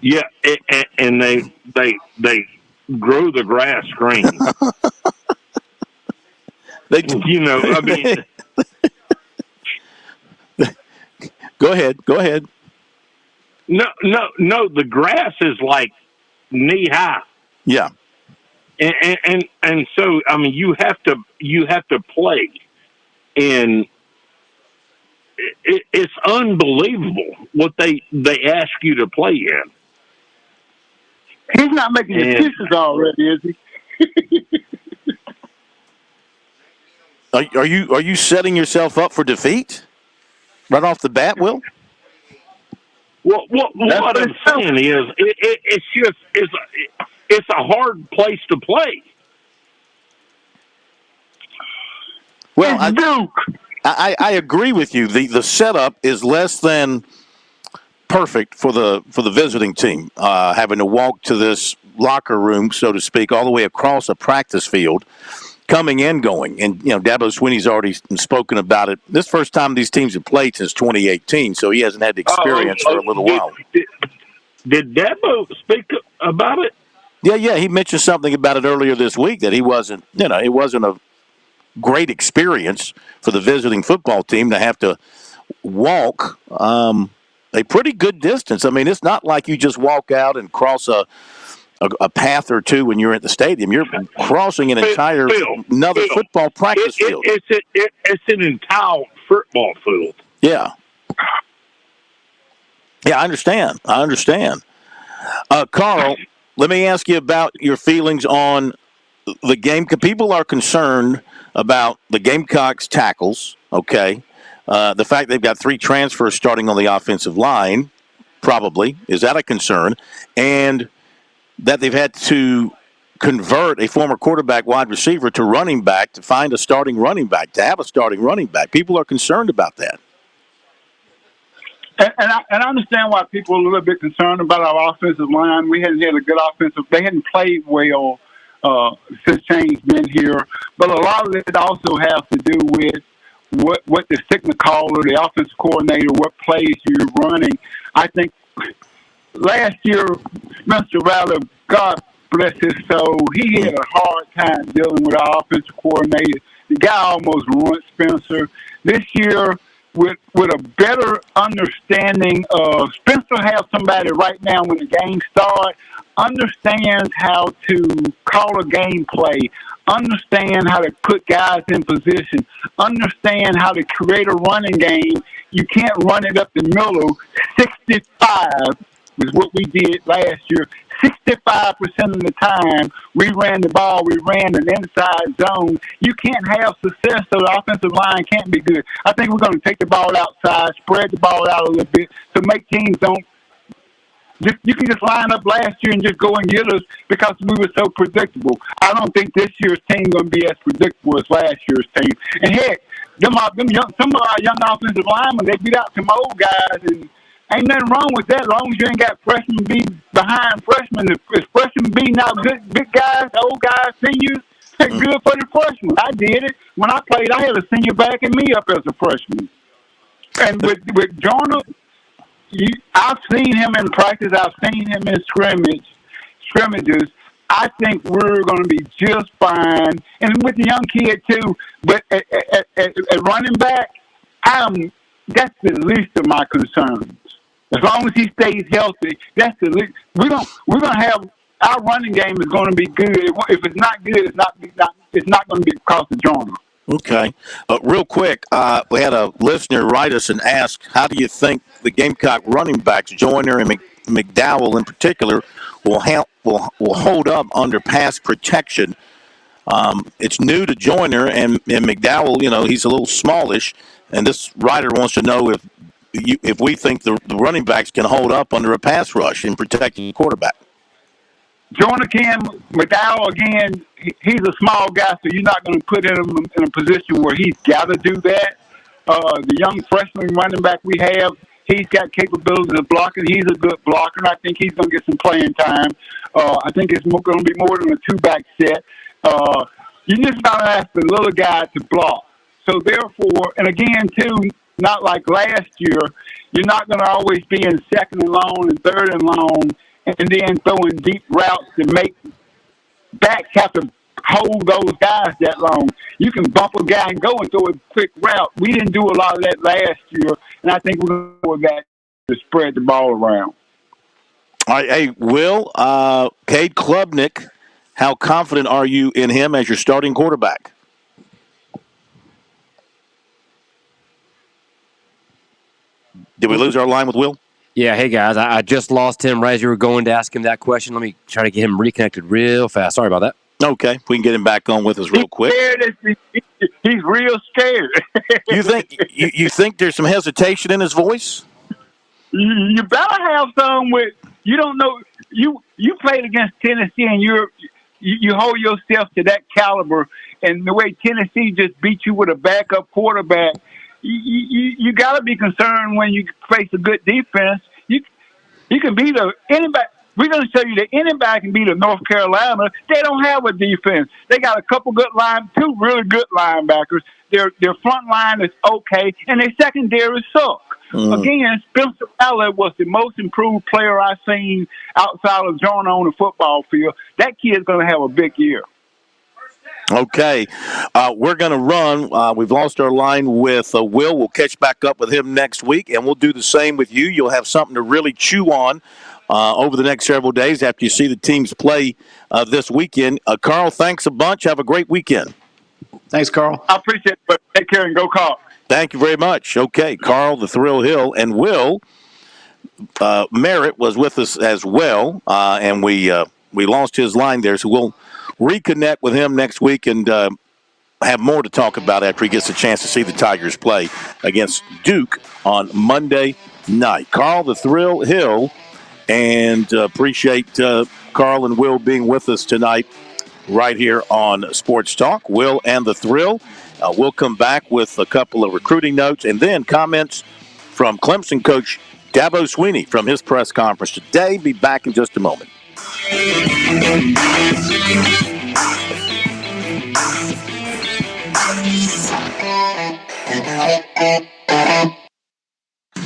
Yeah, and they grow the grass green. I mean. Go ahead. No. The grass is like knee high. Yeah. And so I mean you have to play, and it's unbelievable what they ask you to play in. He's not making excuses already, is he? Are you setting yourself up for defeat right off the bat, Will? Well, what I'm saying is, it's a hard place to play. Well, I agree with you. The setup is less than perfect for the visiting team, having to walk to this locker room, so to speak, all the way across a practice field, coming and going. And, Dabo Swinney's already spoken about it. This first time these teams have played since 2018, so he hasn't had the experience for a little while. Did Dabo speak about it? Yeah, he mentioned something about it earlier this week, that it wasn't a great experience for the visiting football team to have to walk a pretty good distance. I mean, it's not like you just walk out and cross a path or two when you're at the stadium. You're crossing another football practice field. It's an entire football field. Yeah. Yeah, I understand. Carl, let me ask you about your feelings on the game. People are concerned about the Gamecocks tackles, okay? The fact they've got 3 transfers starting on the offensive line, probably. Is that a concern? And that they've had to convert a former quarterback wide receiver to running back to find a starting running back, to have a starting running back. People are concerned about that. And I understand why people are a little bit concerned about our offensive line. We hadn't had a good offensive. They hadn't played well since Shane's been here. But a lot of it also has to do with what the signal caller, the offensive coordinator, what plays you're running. I think last year, Mr. Rattler, God bless his soul, he had a hard time dealing with our offensive coordinator. The guy almost ruined Spencer. This year, with a better understanding of Spencer, has somebody right now when the game starts, understands how to call a game play, understand how to put guys in position, understand how to create a running game. You can't run it up the middle. 65 is what we did last year. 65% of the time we ran the ball, we ran an inside zone. You can't have success, so the offensive line can't be good. I think we're going to take the ball outside, spread the ball out a little bit to make teams don't. You can just line up last year and just go and get us because we were so predictable. I don't think this year's team going to be as predictable as last year's team. And heck, some of our young offensive linemen, they beat out some old guys, and ain't nothing wrong with that as long as you ain't got freshmen be behind freshmen. If freshmen beating out good big guys, old guys, seniors, that's good for the freshmen. I did it. When I played, I had a senior backing me up as a freshman. And with Jordan, I've seen him in practice. I've seen him in scrimmages. I think we're going to be just fine. And with the young kid, too. But at running back, that's the least of my concerns. As long as he stays healthy, that's the least. We're going to have our running game is going to be good. If it's not good, it's not going to be because of Jordan. Okay. Real quick, we had a listener write us and ask, how do you think the Gamecock running backs, Joyner and McDowell in particular, will hold up under pass protection? It's new to Joyner, and McDowell, he's a little smallish, and this writer wants to know if we think the running backs can hold up under a pass rush in protecting the quarterback. Joyner can. McDowell, again, he's a small guy, so you're not going to put him in a position where he's got to do that. The young freshman running back we have, he's got capabilities of blocking. He's a good blocker, and I think he's going to get some playing time. I think it's going to be more than a two-back set. You just got to ask the little guy to block. So, therefore, and again, too, not like last year, you're not going to always be in second and long and third and long and then throwing deep routes to make backs have to hold those guys that long. You can bump a guy and go and throw a quick route. We didn't do a lot of that last year, and I think we're going to do that to spread the ball around. All right, hey, Will, Cade Klubnik How confident are you in him as your starting quarterback? Did we lose our line with Will? Yeah, hey, guys. I just lost him right as you were going to ask him that question. Let me try to get him reconnected real fast. Sorry about that. Okay, we can get him back on with us real quick. He's real scared. You think there's some hesitation in his voice? You better have some with. You don't know. You played against Tennessee, and you hold yourself to that caliber. And the way Tennessee just beat you with a backup quarterback, you got to be concerned when you face a good defense. You can beat anybody. We're going to show you that anybody can beat a North Carolina. They don't have a defense. They got a couple two really good linebackers. Their front line is okay, and their secondary suck. Again, Spencer Rattler was the most improved player I've seen outside of Jordan on the football field. That kid's going to have a big year. Okay, we're going to run. We've lost our line with Will. We'll catch back up with him next week, and we'll do the same with you. You'll have something to really chew on over the next several days after you see the teams play this weekend. Carl, thanks a bunch. Have a great weekend. Thanks, Carl. I appreciate it, but take care and go Carl. Thank you very much. Okay, Carl, the Thrill Hill, and Will Merritt was with us as well, and we lost his line there, so we'll reconnect with him next week and have more to talk about after he gets a chance to see the Tigers play against Duke on Monday night. Carl, the Thrill Hill, and appreciate Carl and Will being with us tonight right here on Sports Talk. Will and the Thrill. We'll come back with a couple of recruiting notes and then comments from Clemson coach Dabo Swinney from his press conference today. Be back in just a moment.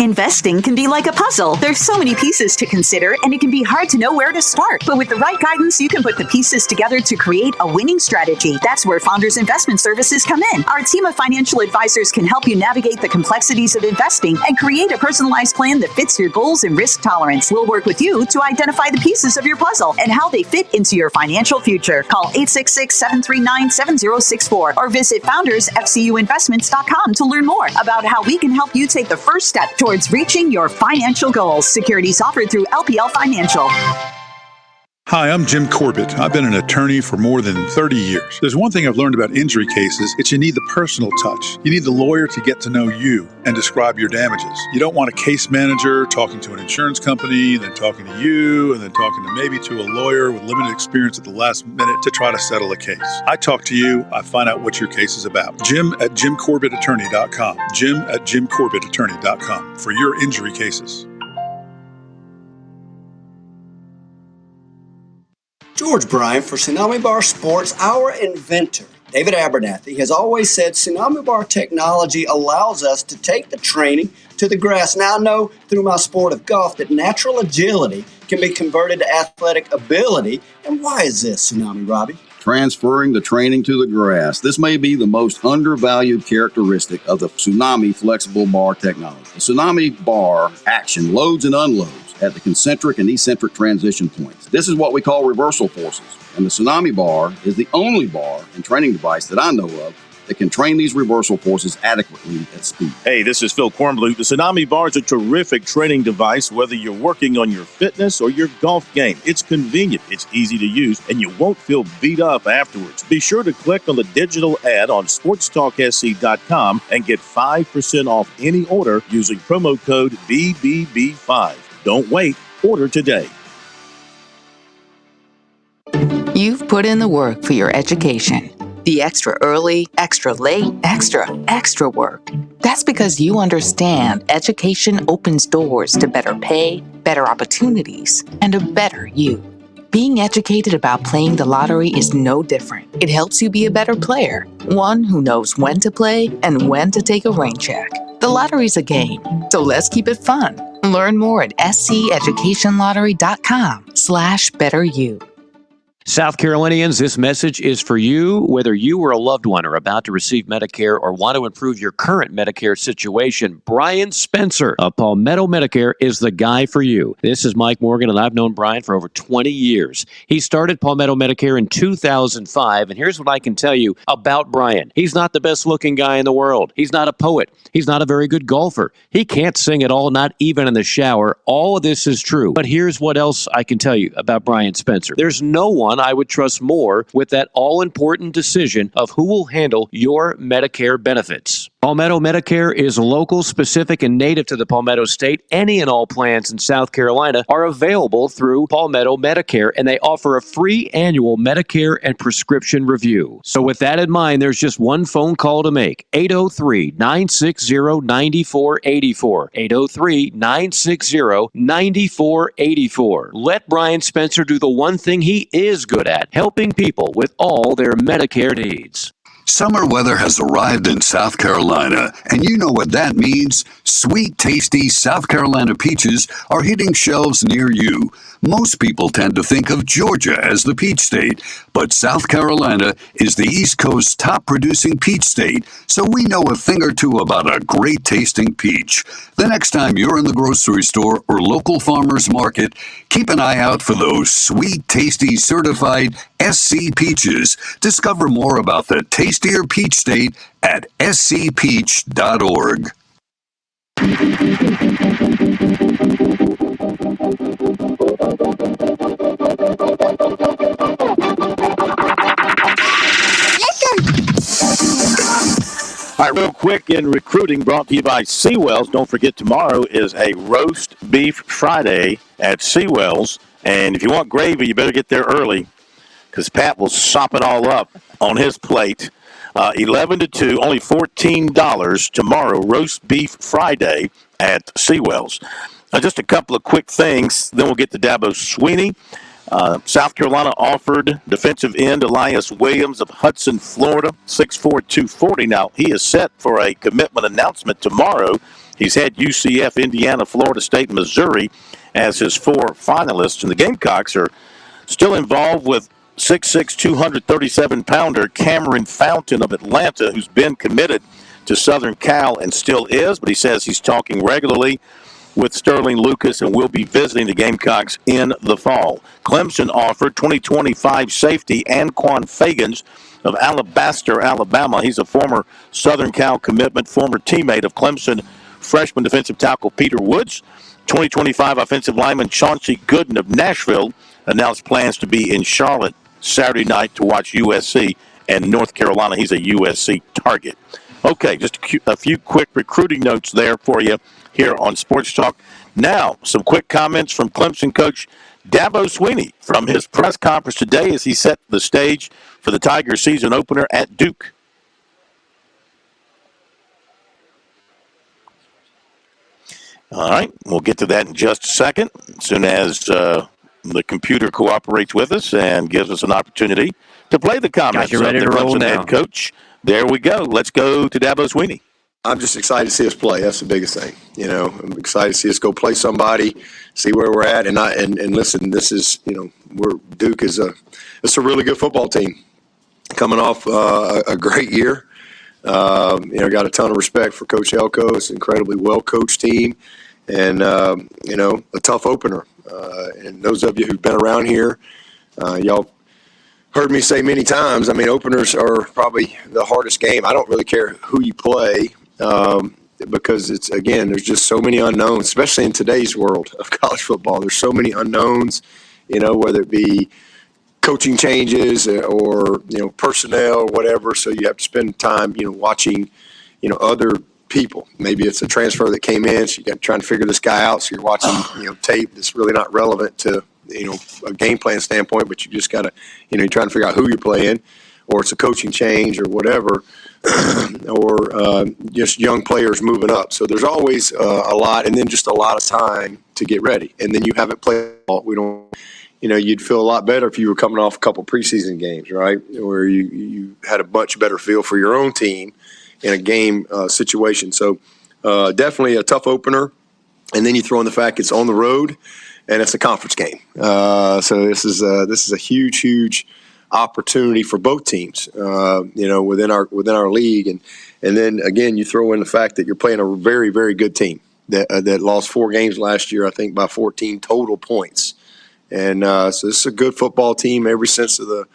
Investing can be like a puzzle. There's so many pieces to consider, and it can be hard to know where to start. But with the right guidance, you can put the pieces together to create a winning strategy. That's where Founders Investment Services come in. Our team of financial advisors can help you navigate the complexities of investing and create a personalized plan that fits your goals and risk tolerance. We'll work with you to identify the pieces of your puzzle and how they fit into your financial future. Call 866-739-7064 or visit foundersfcuinvestments.com to learn more about how we can help you take the first step towards reaching your financial goals. Securities offered through LPL Financial. Hi, I'm Jim Corbett. I've been an attorney for more than 30 years. There's one thing I've learned about injury cases. It's you need the personal touch. You need the lawyer to get to know you and describe your damages. You don't want a case manager talking to an insurance company, then talking to you, and then talking to maybe to a lawyer with limited experience at the last minute to try to settle a case. I talk to you. I find out what your case is about. Jim at JimCorbettAttorney.com. Jim at JimCorbettAttorney.com for your injury cases. George Bryant for Tsunami Bar Sports. Our inventor, David Abernathy, has always said Tsunami Bar technology allows us to take the training to the grass. Now I know through my sport of golf that natural agility can be converted to athletic ability. And why is this, Tsunami Robbie? Transferring the training to the grass. This may be the most undervalued characteristic of the Tsunami flexible bar technology. The Tsunami bar action loads and unloads at the concentric and eccentric transition points. This is what we call reversal forces. And the Tsunami bar is the only bar and training device that I know of that can train these reversal forces adequately at speed. Hey, this is Phil Kornbluth. The Tsunami Bar is a terrific training device, whether you're working on your fitness or your golf game. It's convenient, it's easy to use, and you won't feel beat up afterwards. Be sure to click on the digital ad on SportsTalkSC.com and get 5% off any order using promo code BBB5. Don't wait. Order today. You've put in the work for your education. The extra early, extra late, extra work. That's because you understand education opens doors to better pay, better opportunities, and a better you. Being educated about playing the lottery is no different. It helps you be a better player, one who knows when to play and when to take a rain check. The lottery's a game, so let's keep it fun. Learn more at SCEducationLottery.com/betteryou. South Carolinians, this message is for you, whether you or a loved one are about to receive Medicare or want to improve your current Medicare situation. Brian Spencer of Palmetto Medicare is the guy for you. This is Mike Morgan, and I've known Brian for over 20 years. He started Palmetto Medicare in 2005, and here's what I can tell you about Brian. He's not the best-looking guy in the world. He's not a poet. He's not a very good golfer. He can't sing at all, not even in the shower. All of this is true. But here's what else I can tell you about Brian Spencer. There's no one I would trust more with that all-important decision of who will handle your Medicare benefits. Palmetto Medicare is local, specific, and native to the Palmetto State. Any and all plans in South Carolina are available through Palmetto Medicare, and they offer a free annual Medicare and prescription review. So with that in mind, there's just one phone call to make, 803-960-9484, 803-960-9484. Let Brian Spencer do the one thing he is good at, helping people with all their Medicare needs. Summer weather has arrived in South Carolina, and you know what that means. Sweet, tasty South Carolina peaches are hitting shelves near you. Most people tend to think of Georgia as the peach state, but South Carolina is the East Coast's top producing peach state, so we know a thing or two about a great tasting peach. The next time you're in the grocery store or local farmer's market, keep an eye out for those sweet, tasty certified SC peaches. Discover more about the tastier peach state at scpeach.org. All right, real quick in recruiting, brought to you by Seawells. Don't forget, tomorrow is a roast beef Friday at Seawells. And if you want gravy, you better get there early because Pat will sop it all up on his plate. 11 to 2, only $14 tomorrow, roast beef Friday at Seawells. Just a couple of quick things, then we'll get to Dabo Swinney. South Carolina offered defensive end Elias Williams of Hudson, Florida, 6'4", 240. Now, he is set for a commitment announcement tomorrow. He's had UCF, Indiana, Florida State, and Missouri as his 4 finalists, and the Gamecocks are still involved with 6'6", 237-pounder Cameron Fountain of Atlanta, who's been committed to Southern Cal and still is, but he says he's talking regularly with Sterling Lucas and will be visiting the Gamecocks in the fall. Clemson offered 2025 safety Anquan Fagans of Alabaster, Alabama. He's a former Southern Cal commitment, former teammate of Clemson freshman defensive tackle Peter Woods. 2025 offensive lineman Chauncey Gooden of Nashville announced plans to be in Charlotte Saturday night to watch USC and North Carolina. He's a USC target. Okay, just a few quick recruiting notes there for you here on Sports Talk. Now, some quick comments from Clemson coach Dabo Swinney from his press conference today as he set the stage for the Tigers season opener at Duke. All right, we'll get to that in just a second, as soon as the computer cooperates with us and gives us an opportunity to play the comments of the Clemson head coach. There we go. Let's go to Dabo Swinney. I'm just excited to see us play. That's the biggest thing. You know, I'm excited to see us go play somebody, see where we're at, and listen. This is, Duke is it's a really good football team, coming off a great year. Got a ton of respect for Coach Elko. It's an incredibly well coached team, and a tough opener. And those of you who've been around here, y'all heard me say many times. I mean, openers are probably the hardest game. I don't really care who you play. Because there's just so many unknowns, especially in today's world of college football. There's so many unknowns, whether it be coaching changes or, personnel or whatever. So you have to spend time, watching, other people. Maybe it's a transfer that came in, so you're trying to figure this guy out. So you're watching, tape that's really not relevant to, a game plan standpoint, but you just got to, you're trying to figure out who you're playing, or it's a coaching change or whatever. or just young players moving up. So there's always a lot, and then just a lot of time to get ready. And then you haven't played all. We don't, you'd feel a lot better if you were coming off a couple preseason games, right, where you had a much better feel for your own team in a game situation. So definitely a tough opener. And then you throw in the fact it's on the road. and it's a conference game. So this is a huge opportunity for both teams, within our league. And then again, you throw in the fact that you're playing a very, very good team that lost 4 games last year, I think by 14 total points. And so this is a good football team, every sense of the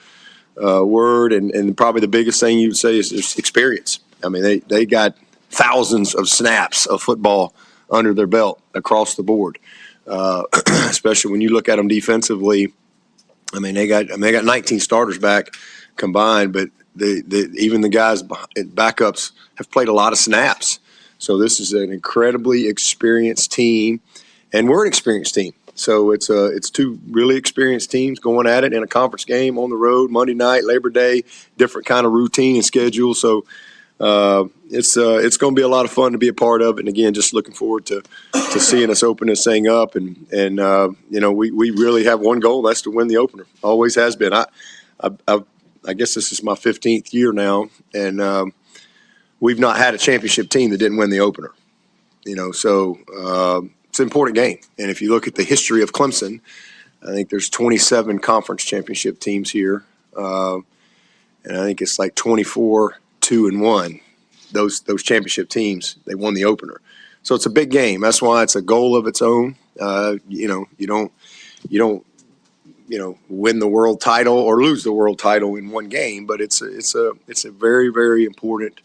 word. And probably the biggest thing you would say is just experience. I mean, they got thousands of snaps of football under their belt across the board, especially when you look at them defensively. I mean, they got 19 starters back combined, but even the guys backups have played a lot of snaps. So this is an incredibly experienced team, and we're an experienced team. So it's 2 really experienced teams going at it in a conference game on the road, Monday night, Labor Day, different kind of routine and schedule. So it's going to be a lot of fun to be a part of it. And again, just looking forward to seeing us open this thing up. And we really have one goal. That's to win the opener. Always has been. I guess this is my 15th year now. And we've not had a championship team that didn't win the opener, so it's an important game. And if you look at the history of Clemson, I think there's 27 conference championship teams here. And I think it's like 24-2-1. Those championship teams, they won the opener. So it's a big game. That's why it's a goal of its own. You don't win the world title or lose the world title in one game, but it's a very, very important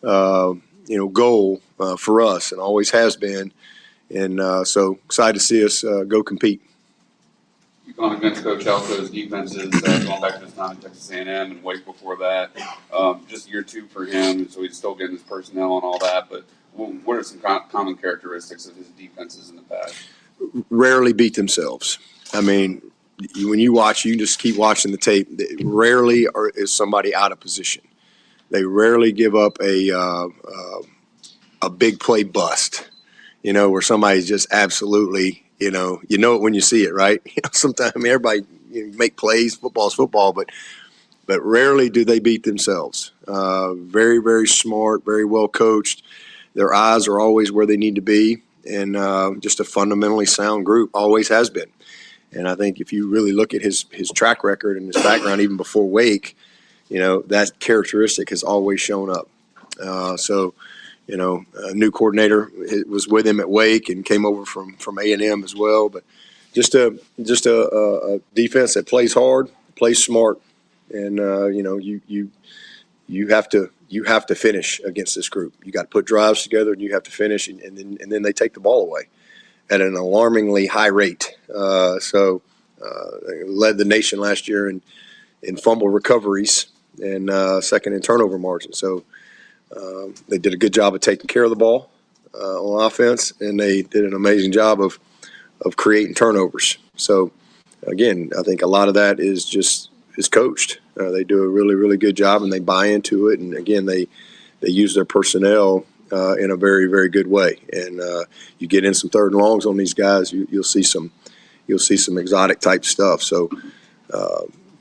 goal for us, and always has been. And so excited to see us go compete. You've gone against Coach Alco's defenses going back to his time at Texas A&M and Wake before that. Just year 2 for him, so he's still getting his personnel and all that. But what are some common characteristics of his defenses in the past? Rarely beat themselves. I mean, when you watch, you just keep watching the tape. Rarely is somebody out of position. They rarely give up a big play bust, where somebody's just absolutely, you know it when you see it, right? Sometimes everybody make plays. Football's football, but rarely do they beat themselves. Very, very smart, very well coached. Their eyes are always where they need to be, and just a fundamentally sound group. Always has been. And I think if you really look at his track record and his background, even before Wake, that characteristic has always shown up. A new coordinator was with him at Wake and came over from A&M as well. But just a defense that plays hard, plays smart, and you have to finish against this group. You got to put drives together, and you have to finish, and then they take the ball away at an alarmingly high rate. They led the nation last year in fumble recoveries and second in turnover margin. So they did a good job of taking care of the ball on offense, and they did an amazing job of creating turnovers. So, again, I think a lot of that is coached. They do a really, really good job, and they buy into it. And, again, they use their personnel in a very, very good way. And you get in some third and longs on these guys, you'll see some exotic type stuff. So,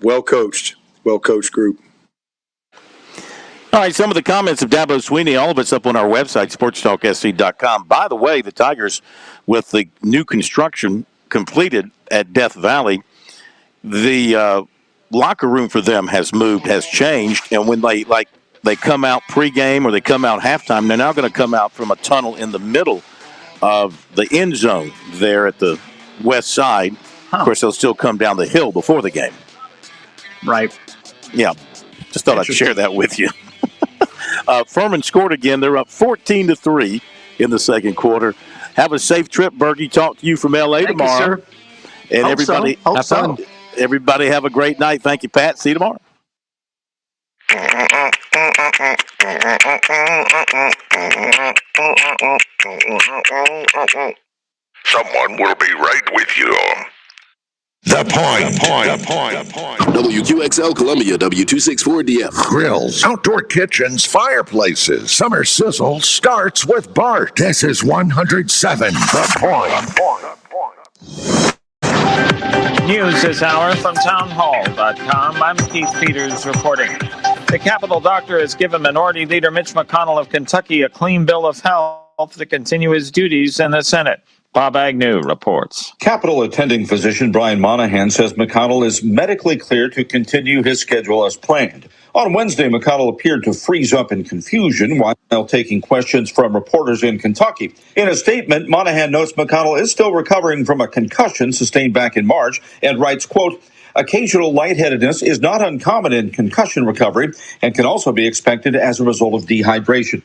well coached group. All right, some of the comments of Dabo Sweeney, all of it's up on our website, SportsTalkSC.com. By the way, the Tigers, with the new construction completed at Death Valley, the locker room for them has changed, and when they come out pregame or they come out halftime, they're now going to come out from a tunnel in the middle of the end zone there at the west side. Of course, they'll still come down the hill before the game. Right. Yeah. Just thought I'd share that with you. Furman scored again. They're up 14-3 in the second quarter. Have a safe trip, Bergie. Talk to you from L.A. Thank tomorrow. you, sir. And Hope everybody, so. Hope so. Everybody have a great night. Thank you, Pat. See you tomorrow. Someone will be right with you. The point. WQXL Columbia, W264DF. Grills, outdoor kitchens, fireplaces. Summer sizzle starts with Bart. This is 107. The point. News this hour from townhall.com. I'm Keith Peters reporting. The Capitol doctor has given Minority Leader Mitch McConnell of Kentucky a clean bill of health to continue his duties in the Senate. Bob Agnew reports. Capitol attending physician Brian Monahan says McConnell is medically clear to continue his schedule as planned. On Wednesday, McConnell appeared to freeze up in confusion while taking questions from reporters in Kentucky. In a statement, Monahan notes McConnell is still recovering from a concussion sustained back in March and writes, quote, occasional lightheadedness is not uncommon in concussion recovery and can also be expected as a result of dehydration.